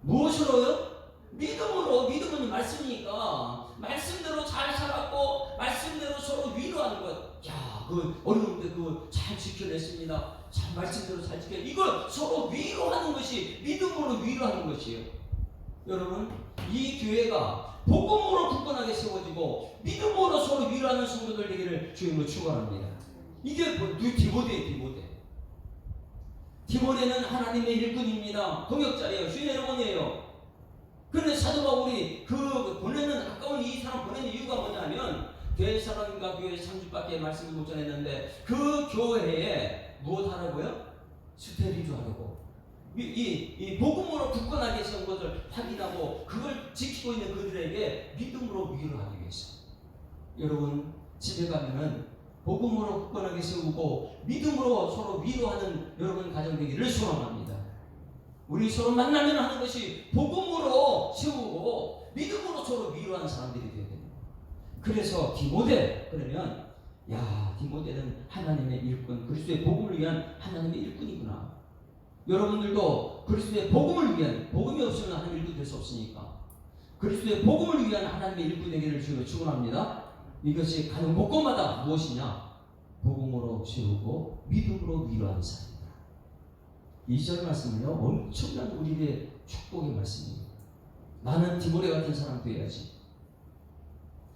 [SPEAKER 1] 무엇으로요? 믿음으로. 믿음은 말씀이니까 말씀대로 잘 살았고 말씀대로 서로 위로하는 것. 야, 그 어려운데 그거 잘 지켜냈습니다. 참 말씀대로 잘 지켜. 이걸 서로 위로하는 것이 믿음으로 위로하는 것이에요. 여러분 이 교회가 복음으로 굳건하게 세워지고 믿음으로 서로 위로하는 성도들 되기를 주님으로 축원합니다. 이게 디모데예요. 디모데는 하나님의 일꾼입니다. 동역자예요. 주인의 영혼이에요. 그런데 사도 바울이 그 보내는 아까운 이 사람 보내는 이유가 뭐냐면 대사람과 교회 3주밖에 말씀을 못 전했는데 그 교회에 무엇 하라고요? 스테리조 하라고. 이 복음으로 굳건하게 세운 것을 확인하고 그걸 지키고 있는 그들에게 믿음으로 위로하기 위해서. 여러분 집에 가면은 복음으로 굳건하게 세우고 믿음으로 서로 위로하는 여러분 가정 되기를 소원합니다. 우리 서로 만나면 하는 것이 복음으로 세우고 믿음으로 서로 위로하는 사람들이 되어야 됩니다. 그래서 디모데 그러면 디모데는 하나님의 일꾼, 그리스도의 복음을 위한 하나님의 일꾼이구나. 여러분들도 그리스도의 복음을 위한, 복음이 없으면 하나님의 일꾼 될 수 없으니까 그리스도의 복음을 위한 하나님의 일꾼 되기를 주님을 축원합니다. 이것이 가는 곳곳마다 무엇이냐? 복음으로 세우고 믿음으로 위로하는 사람이다. 2절 말씀은요 엄청난 우리의 축복의 말씀입니다. 나는 디모데 같은 사람 되어야지.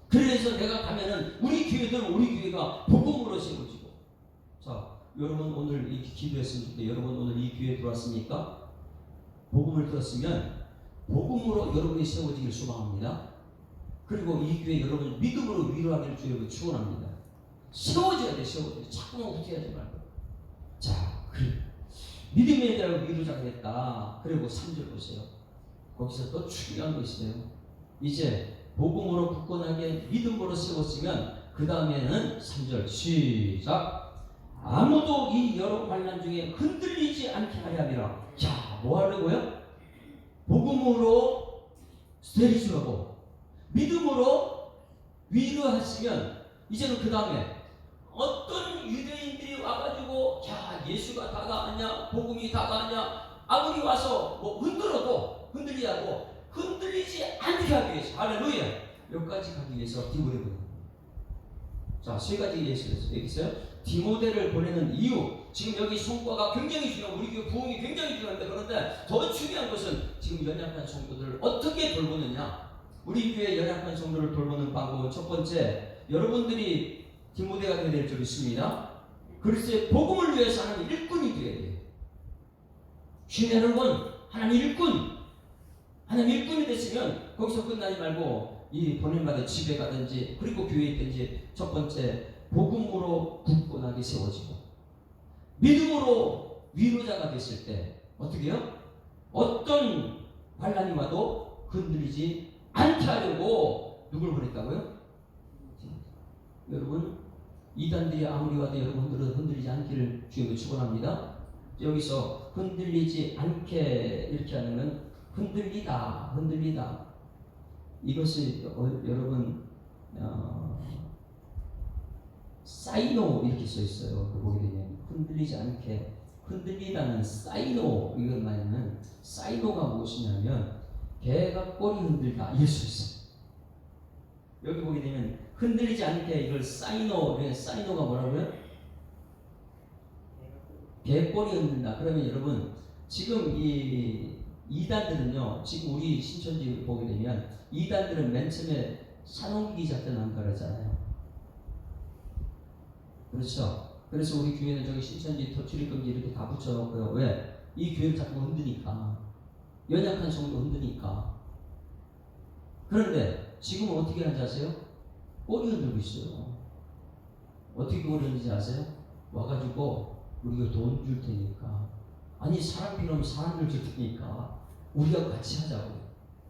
[SPEAKER 1] 그래서 내가 가면은 우리 교회가 복음으로 세워지고. 자, 여러분 오늘 이 기도했으면 좋겠어요. 여러분 오늘 이 교회에 들어왔으니까 복음을 들었으면 복음으로 여러분이 세워지길 소망합니다. 그리고 이 교회 여러분 믿음으로 위로하기를 주님을 축원합니다. 세워져야 돼. 자꾸만 후퇴하지 말고. 자, 그래. 믿음에 대한 위로자가 됐다. 그리고 3절 보세요. 거기서 또 중요한 거 있어요. 이제 복음으로 굳건하게 믿음으로 세웠으면 그 다음에는 3절 시작. 아무도 이 여러 환난 중에 흔들리지 않게 하려 함이라. 자, 뭐 하려고요? 복음으로 스테리스하고 믿음으로 위로하시면 이제는 그 다음에 어떤 유대인들이 와가지고 예수가 다가왔냐 복음이 다가왔냐 아무리 와서 뭐 흔들어도 흔들리지 않고 흔들리지 않게 하기 위해서 할렐루야 여기까지 가기 위해서 디모데를 보내는 거예요. 자, 세 가지 얘기했어요. 디모데를 보내는 이유. 지금 여기 성과가 굉장히 중요하고 우리 교회 부흥이 굉장히 중요한데 그런데 더 중요한 것은 지금 연약한 성도들을 어떻게 돌보느냐. 우리 교회 연약한 성도를 돌보는 방법은 첫 번째 여러분들이 디모데가 되어야 될 줄 있습니다. 그리스도의 복음을 위해서 하는 일꾼이 되어야 돼요. 주님 여러분 하나님 일꾼이 됐으면 거기서 끝나지 말고 이 보냄받은 집에 가든지 그리고 교회에 있든지 첫 번째 복음으로 굳건하게 세워지고 믿음으로 위로자가 됐을 때 어떻게 해요? 어떤 환난이 와도 흔들리지 않게 하려고 누굴 보냈다고요? 여러분 이단들이 아무리 와도 여러분들은 흔들리지 않기를 주님을 축원합니다. 여기서 흔들리지 않게 이렇게 하는 건 흔들리다 이것이 여러분 사이노 이렇게 써 있어요. 그 보게 되면 흔들리지 않게, 흔들리다는 사이노, 이건 말하면 사이노가 무엇이냐면 개가 꼬리 흔들다 이럴 수 있어요. 여기 보게 되면 흔들리지 않게 이걸 사이노, 사이노가 뭐라고요? 개 꼬리 흔든다. 그러면 여러분 지금 이 이단들은요, 지금 우리 신천지 보게 되면 이단들은 맨 처음에 산홍기 작전 한 거라잖아요. 그렇죠? 그래서 우리 교회는 저기 신천지 출입금지 이렇게 다 붙여놓고요. 왜? 이 교회를 자꾸 흔드니까. 연약한 성도 흔드니까. 그런데 지금은 어떻게 하는지 아세요? 꼬리 흔들고 있어요. 어떻게 꼬리 흔들지 아세요? 와가지고 우리가 돈 줄 테니까, 아니 사람 필요하면 사람들 줄 테니까 우리하고 같이 하자고.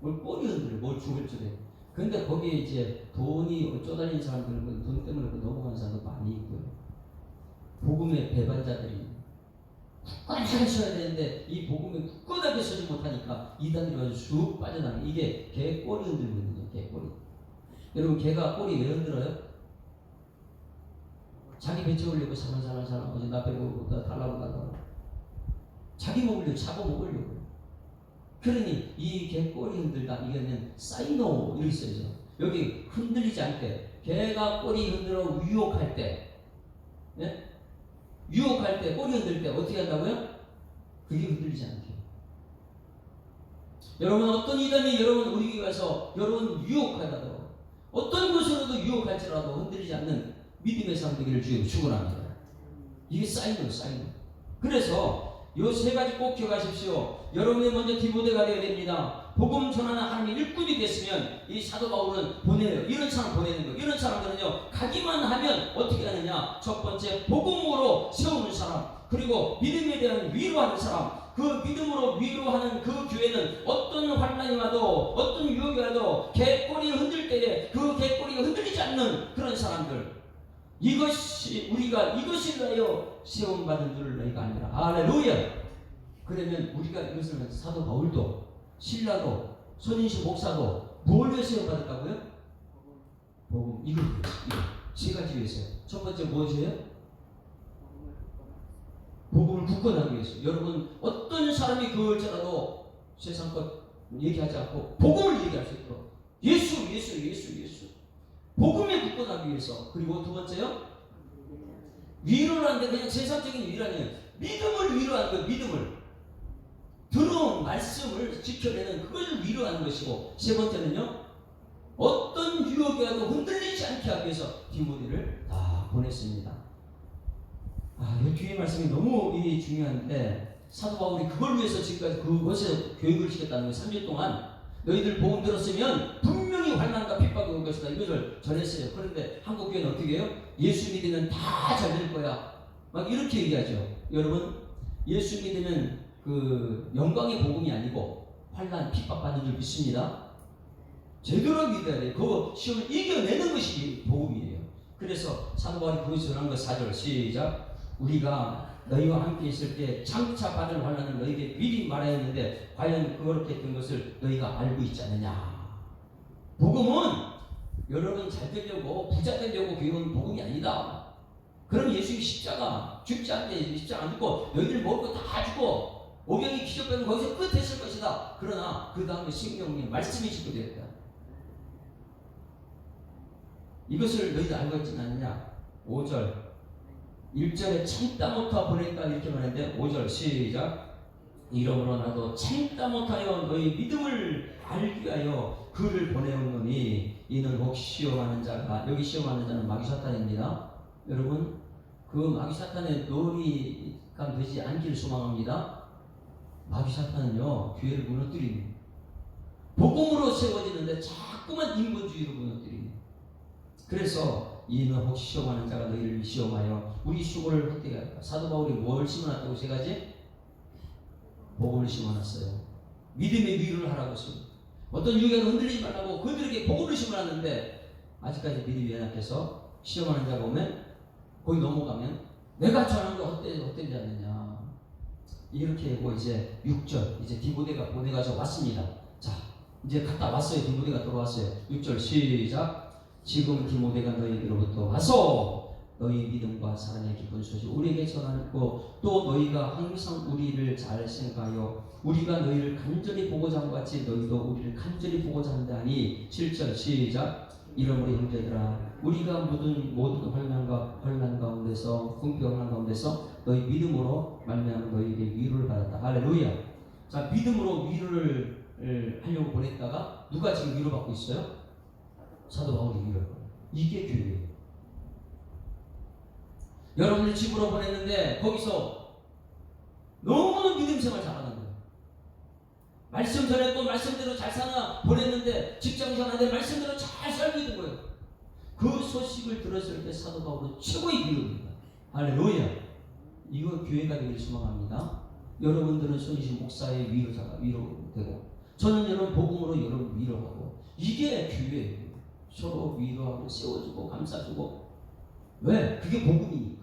[SPEAKER 1] 뭘 꼬리 흔들어, 뭘 죽을 줄에. 근데 거기에 이제 돈이 쪼달린 사람들은 돈 때문에 넘어가는 사람도 많이 있고요. 복음의 배반자들이 굳건하게 서야 되는데 이 복음에 굳건하게 서지 못하니까 이단들이 아주 쑥 빠져나가는, 이게 개 꼬리 흔들고 있는 거예요. 개 꼬리. 여러분 개가 꼬리 왜 흔들어요? 자기 배 채우려고 사람 어제 나 빼고 나 달라고 자기 먹으려고, 차고 먹으려고. 그러니 이 개 꼬리 흔들다, 이거는 사이노 이렇게 써야죠. 여기 흔들리지 않게, 개가 꼬리 흔들어 유혹할 때, 예? 유혹할 때, 꼬리 흔들 때 어떻게 한다고요? 그게 흔들리지 않게. 여러분 어떤 이단이 여러분 우리 교회 와서 여러분 유혹하다도, 어떤 것으로도 유혹할지라도 흔들리지 않는 믿음의 사람 되기를 주여 축원합니다. 이게 사이노. 그래서 요 세 가지 꼭 기억하십시오. 여러분이 먼저 디모데가 되어야 됩니다. 복음 전하는 하나님의 일꾼이 됐으면 이 사도 바울은 보내요. 이런 사람 보내는 거예요. 이런 사람들은요, 가기만 하면 어떻게 하느냐? 첫 번째, 복음으로 세우는 사람, 그리고 믿음에 대한 위로하는 사람. 그 믿음으로 위로하는 그 교회는 어떤 환난이 와도, 어떤 유혹이 와도 개꼬리를 흔들 때에 그 개꼬리가 흔들리지 않는 그런 사람들. 이것이 우리가 이것을 위하여 세움받은 줄 너희가 아니라. 할렐루야. 그러면 우리가 이것을 사도 바울도, 신라도, 손인식 목사도 뭘 위해 세움받았다고요? 복음. 이거 세 가지 위해서요. 첫 번째 무엇이에요? 복음을 굳건하기 위해서. 여러분 어떤 사람이 그럴지라도 세상 것 얘기하지 않고 복음을 얘기할 수 있도록, 예수. 복음에 굳건하기 위해서. 그리고 두 번째요, 위로를 하는데 그냥 세상적인 위로 아니에요. 믿음을 위로하는 거예요. 믿음을, 들어온 말씀을 지켜내는 그것을 위로하는 것이고, 세 번째는요, 어떤 유혹이 와도 흔들리지 않게 하기 위해서 디모데를 다 보냈습니다. 이 뒤에 말씀이 너무 중요한데, 사도 바울이 그걸 위해서 지금까지 그것에 교육을 시켰다는 거예요. 3년 동안 너희들 복음 들었으면 분명히 환난과 핍박이 올 것이다, 이것을 전했어요. 그런데 한국 교회는 어떻게 해요? 예수 믿으면 다 잘 될 거야, 막 이렇게 얘기하죠. 여러분, 예수 믿으면 그 영광의 복음이 아니고 환난 핍박받는 줄 믿습니다. 제대로 믿어야 돼요. 그 시험을 이겨내는 것이 복음이에요. 그래서 사도 바울이 그것을 전한 것. 4절 시작. 우리가 너희와 함께 있을 때 장차 받을 환난을 너희에게 미리 말하였는데 과연 그렇게 했던 것을 너희가 알고 있지 않느냐. 복음은 여러분 잘 되려고, 부자 되려고 배운 복음이 아니다. 그럼 예수님이 십자가 죽지 않게, 십자가 안 죽고 너희들 먹을 거 다 주고 오병이 기적하면 거기서 끝했을 것이다. 그러나 그 다음에 성경에 말씀이 시작되었다. 이것을 너희들 알고 있지 않느냐. 5절 1절에 참다 못하 보냈다 이렇게 말했는데 5절 시작. 이러므로 나도 참다 못하여 너희 믿음을 알기 위하여 그를 보내었노니 이는 혹 시험하는 자가, 여기 시험하는 자는 마귀 사탄입니다. 여러분 그 마귀 사탄의 놀이가 되지 않기를 소망합니다. 마귀 사탄은요, 교회를 무너뜨리는, 복음으로 세워지는데 자꾸만 인본주의로 무너뜨리는. 그래서 이는 혹시 시험하는 자가 너희를 시험하여 우리 수고를 헛되게 할까. 사도 바울이 뭘 심어놨다고? 세 가지? 복음을 심어놨어요. 믿음의 위로를 하라고 했습니다. 어떤 유혹에 흔들리지 말라고 그들에게 복음을 심어놨는데 아직까지 믿음이 연약해서 시험하는 자가 오면 거기 넘어가면 내가 전한 거 헛되지 않느냐. 이렇게 하고 이제 6절, 이제 디모데가 보내가서 왔습니다. 자, 이제 갔다 왔어요. 디모데가 돌아왔어요. 6절 시작. 지금 디모데가 너희로부터 와서 너희 믿음과 사랑의 기쁜 소식 우리에게 전하고 또 너희가 항상 우리를 잘 생각하여 우리가 너희를 간절히 보고자 함과 같이 너희도 우리를 간절히 보고자 한다니. 7절 시작. 이러므로 형제들아 우리가 모든 환난 가운데서 궁핍한 가운데서 너희 믿음으로 말미암아 너희에게 위로를 받았다. 할렐루야. 자, 믿음으로 위로를 하려고 보냈다가 누가 지금 위로받고 있어요? 사도 바울이 위로를. 이게 교회예요. 여러분들 집으로 보냈는데 거기서 너무나 믿음 생활 잘하는 거예요. 말씀 전했고 말씀대로 잘 사나 보냈는데 직장 생활하는데 말씀대로 잘 살고 있는 거예요. 그 소식을 들었을 때 사도 바울은 최고의 위로입니다. 할렐루야. 이거 교회가 되길 소망합니다. 여러분들은 손이신 목사의 위로되고 저는 여러분 복음으로 여러분 위로하고 이게 교회예요. 서로 위로하고 세워주고 감싸주고. 왜? 그게 복음이니까.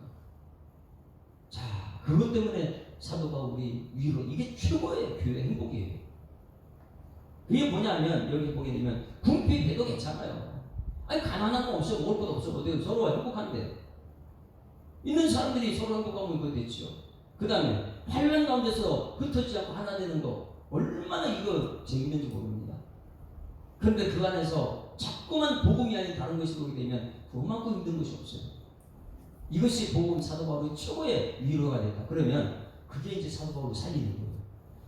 [SPEAKER 1] 자, 그것 때문에 사도 바울이 위로, 이게 최고의 교회 행복이에요. 그게 뭐냐면 여기 보게 되면 궁핍해도 괜찮아요. 아니 가난한 거 없어, 먹을 것도 없어, 어디 서로 행복한데 있는 사람들이 서로 행복하면 이거 됐죠. 그 다음에 환난 가운데서 흩어지지 않고 하나 되는 거 얼마나 이거 재밌는지 모릅니다. 그런데 그 안에서 자꾸만 복음이 아닌 다른 것이 오게 되면 그만큼 힘든 것이 없어요. 이것이 복음 사도 바울의 최고의 위로가 됐다. 그러면 그게 이제 사도 바울을 살리는 거예요.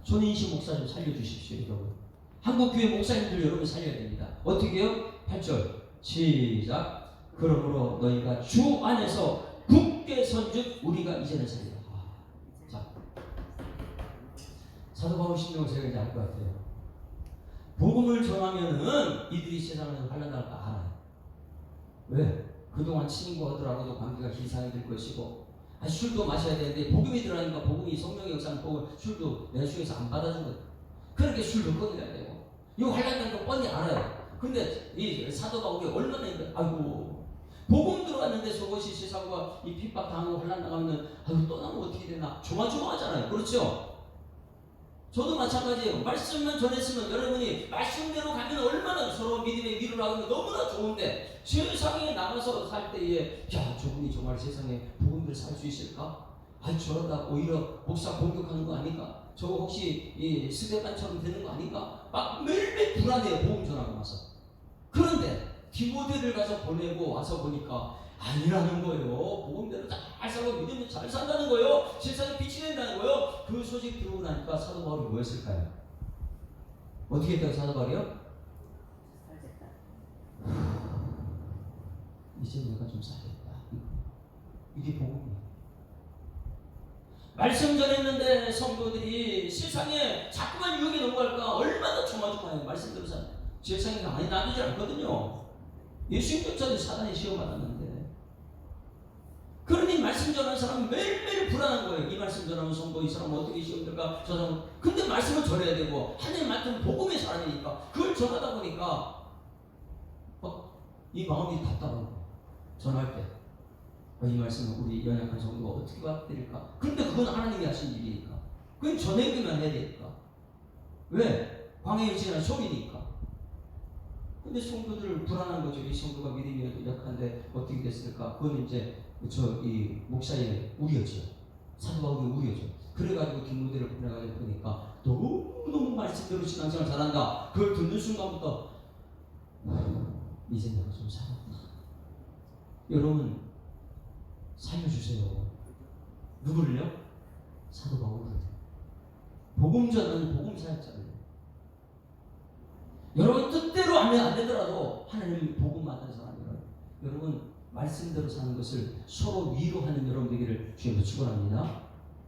[SPEAKER 1] 손인식 목사 좀 살려주십시오, 여러분. 한국교회 목사님들 여러분 살려야 됩니다. 어떻게 해요? 8절 시작. 그러므로 너희가 주 안에서 굳게 선즉 우리가 이제는 살리라. 자, 사도 바울 심령을 제가 이제 알 것 같아요. 복음을 전하면은 이들이 세상에서 환난당할 거 알아요. 왜? 그동안 친구하더라고도 관계가 희상이 될 것이고, 술도 마셔야 되는데 복음이 들어가니까 복음이 성령의 역사는 복음 술도 내 속에서 안 받아준 거예요. 그렇게 술도 끊어야 되고 이거 환난당한 거 뻔히 알아요. 근데 이 사도 바울이 얼마나 아이고 복음 들어갔는데 저것이 세상과 이 핍박당하고 환난당하면 아이고 떠나면 어떻게 되나 조마조마하잖아요. 그렇죠? 저도 마찬가지예요. 말씀만 전했으면 여러분이 말씀대로 가면 얼마나 서로 믿음의 위로를 하면 너무나 좋은데 세상에 나가서 살 때에 야 저분이 정말 세상에 복음을 살 수 있을까? 아 저러다 오히려 목사 공격하는 거 아닌가? 저거 혹시 이 스데반처럼 되는 거 아닌가? 막 매일매일 불안해요. 복음 전하고 와서. 그런데 디모데를 가서 보내고 와서 보니까 아니라는 거예요. 복음대로 잘 살고 믿으면 잘 산다는 거예요. 세상에 빛이 된다는 거예요. 그 소식 들고 나니까 사도 바울이 뭐 했을까요? 어떻게 했다고 사도 바울이요? 이제 내가 좀 살겠다. 이게 복음이에요. 말씀 전했는데 성도들이 세상에 자꾸만 유혹에 넘어갈까 얼마나 조마조마해요. 말씀대로 살 세상에 많이 놔두지 않거든요. 예수님조차도 사단에 시험받았는데 그러니 말씀 전하는 사람은 매일매일 불안한 거예요. 이 말씀 전하는 성도 이 사람 어떻게 시험될까 저 사람. 근데 말씀을 전해야 되고 하나님 말씀 복음의 사람이니까 그걸 전하다 보니까 이 마음이 답답하고 전할 때 이 말씀을 우리 연약한 성도가 어떻게 받아들일까? 그런데 그건 하나님이 하신 일이니까 그건 전해기만 해야 되니까. 왜? 광해에 지난 쇼이니까. 근데 성도들 불안한 거죠. 이 성도가 믿음이 약한데 어떻게 됐을까? 그건 이제 이 목사의 우려죠. 사도 바울의 우려죠. 그래가지고 디모데를 보내가지고 보니까 너무너무 말씀대로 신앙생활 잘한다. 그걸 듣는 순간부터 이제 내가 좀 살았다. 여러분 살려주세요. 누구를요? 사도 바울을. 복음 전하는 복음 사역자를. 여러분 뜻대로 안 되더라도 하나님 복음 만난 사람이에요. 여러분 말씀대로 사는 것을 서로 위로하는 여러분 되기를 주님으로 축원합니다.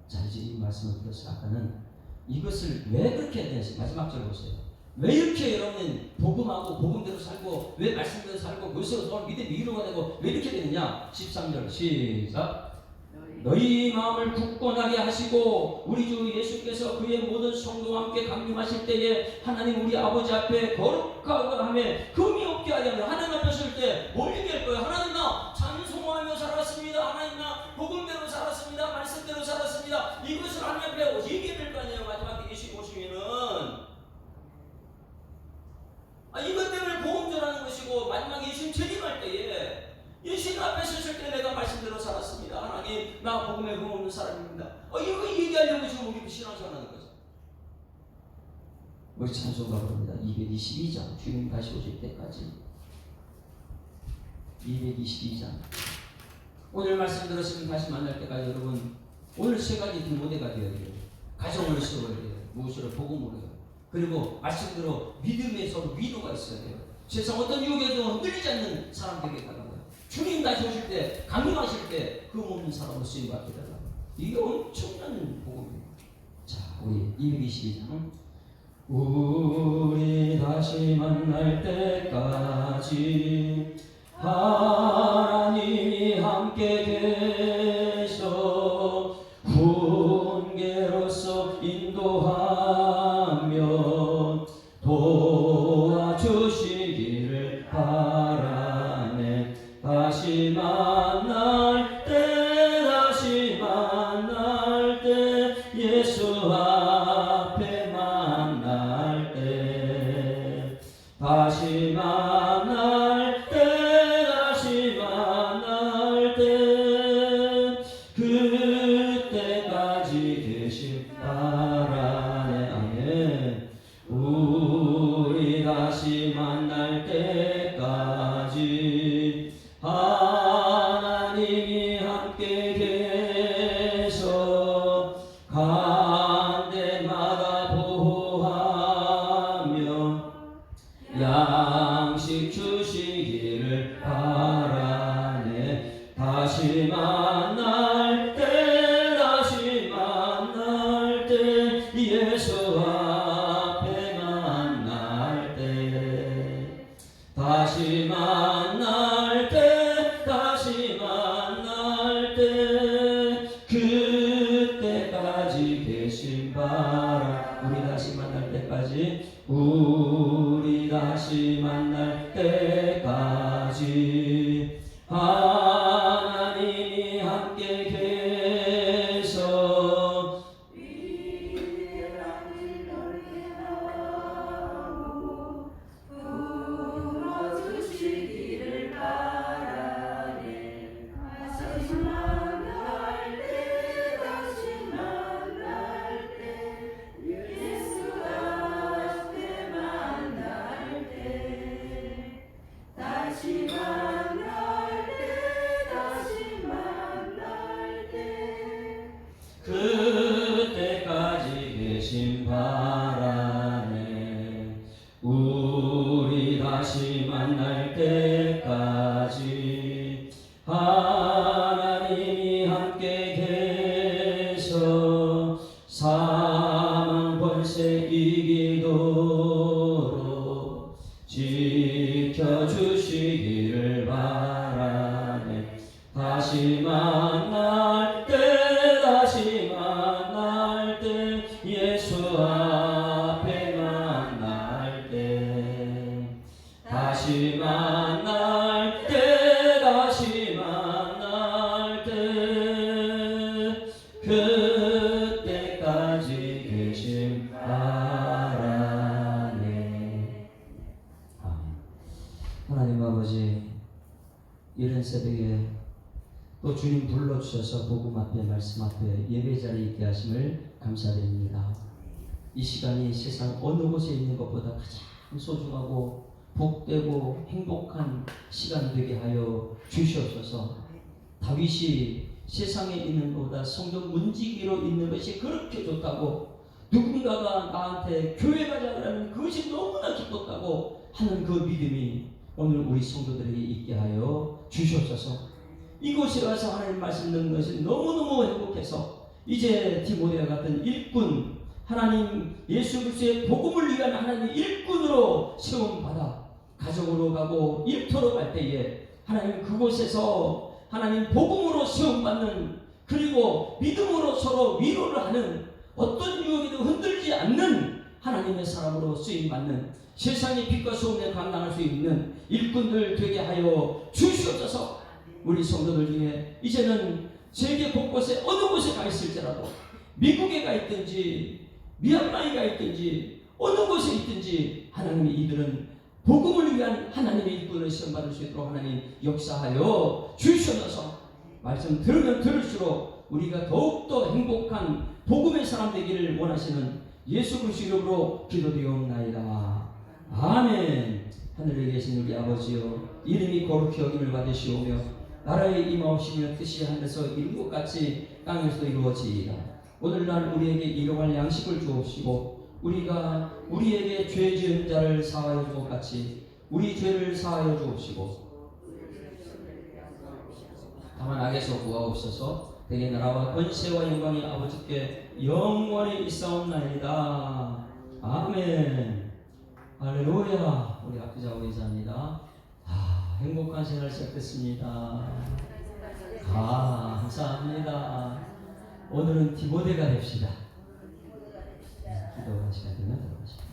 [SPEAKER 1] 자 이제 이 말씀을 들었어요. 아까는 이것을 왜 그렇게 해야 되는지 마지막 절 보세요. 왜 이렇게 여러분 복음하고 복음대로 살고 왜 말씀대로 살고 그것으로 서로 믿음의 위로가 되고 왜 이렇게 되느냐. 13절 시작. 너희 마음을 굳건하게 하시고 우리 주 예수께서 그의 모든 성도와 함께 강림하실 때에 하나님 우리 아버지 앞에 거룩하고 함에 금이 없게 하려면 하나님 앞에 설 때 뭘 얘기할 거예요? 하나님 나 찬송하며 살았습니다. 하나님 나 복음대로 살았습니다. 말씀대로 살았습니다. 이것을 하나님 앞에 얘기해야 될 거 아니에요. 마지막에 예수님 오시면은 이것 때문에 복음 전하는 것이고 마지막에 예수님 재림할 때에 예수님 앞에 섰을 때 내가 말씀대로 되고 지금 우리 신앙생활하는 거죠. 우리 찬송가 부릅니다. 222장 주님 다시 오실 때까지. 222장. 오늘 말씀 들었으면 다시 만날 때까지 여러분 오늘 세 가지 디모데가 되어야 돼요. 가정을 세워야 돼요. 무엇으로? 복음으로요. 그리고 말씀대로 믿음에서 위로가 있어야 돼요. 세상 어떤 유혹에도 흔들리지 않는 사람 되겠다고요. 주님 다시 오실 때, 강림하실 때 그 없는 사람으로 쓰임받게 되라고. 이게 엄청난 복음이에요. 자, 우리 222장. 우리 다시 만날 때까지 하나님이 함께 계셔 훈계로서 인도하며 도와주시기를 바라네. 다시 만날 때 예수 앞에 만날 때 다시 만날 때 그때까지 계실 바라네. 아멘. 우리 다시 만날 때까지 하나님이 함께 계셔 간 데마다 보호하며 양식 주시기를 바라네. 다시 만날 때 예수 앞에 만날 때 다시 만날 때 그때까지 계신 바라. 우리 다시 만날 때까지 우리 다시 만날 때까지 하나님이 함께 계셔
[SPEAKER 2] 주시기를 바라네. 다시 만날 때 예수 앞에 만날 때 다시 만날 때
[SPEAKER 1] 그때까지 계신 바라네. 우리 다시 만날 때까지 하나님이 함께 계셔 사망 권세 이기도록 지켜주시기를 바라네. 다시 만날 때 예수 앞에 만날 때 다시 만날 때 그때까지 계신 바라네. 아멘. 하나님 아버지, 이런 새벽에 또 주님 불러주셔서 복음 앞에 말씀 앞에 예배 자리에 있게 하심을 감사드립니다. 이 시간이 세상 어느 곳에 있는 것보다 가장 소중하고 복되고 행복한 시간 되게 하여 주시옵소서. 다윗이 세상에 있는 것보다 성전 문지기로 있는 것이 그렇게 좋다고, 누군가가 나한테 교회 가자라는 그것이 너무나 기뻤다고 하는 그 믿음이 오늘 우리 성도들에게 있게 하여 주시옵소서. 이곳에 와서 하나님 말씀 듣는 것이 너무너무 행복해서 이제 디모데와 같은 일꾼, 하나님 예수 그리스도의 복음을 위한 하나님의 일꾼으로 세움받아 가정으로 가고 일터로 갈 때에 하나님 그곳에서 하나님 복음으로 세움받는, 그리고 믿음으로 서로 위로를 하는, 어떤 유혹에도 흔들리지 않는 하나님의 사람으로 쓰임받는, 세상의 빛과 소금에 감당할 수 있는 일꾼들 되게 하여 주시옵소서. 우리 성도들 중에 이제는 세계 곳곳에 어느 곳에 가 있을지라도, 미국에 가 있든지 미얀마에 가 있든지 어느 곳에 있든지 하나님이 이들은 복음을 위한 하나님의 일꾼을 시험받을 수 있도록 하나님 역사하여 주시옵소서. 말씀 들으면 들을수록 우리가 더욱더 행복한 복음의 사람 되기를 원하시는 예수 그리스도 이름으로 기도드리옵나이다. 아멘. 하늘에 계신 우리 아버지여, 이름이 거룩히 여김을 받으시오며 나라의 임하오시며 뜻이 하늘에서 이룬 것 같이 땅에서도 이루어지이다. 오늘날 우리에게 일용할 양식을 주옵시고 우리가 우리에게 죄 지은 자를 사하여 준 것 같이 우리 죄를 사하여 주옵시고 다만 악에서 구하옵소서. 대개 나라와 권세와 영광이 아버지께 영원히 있사옵나이다. 아멘. 할렐루야. 우리 아프자고 계십니다. 행복한 생활 시작됐습니다. 감사합니다. 오늘은 디모데가 됩시다. 기도가 시간 되면 들어가시죠.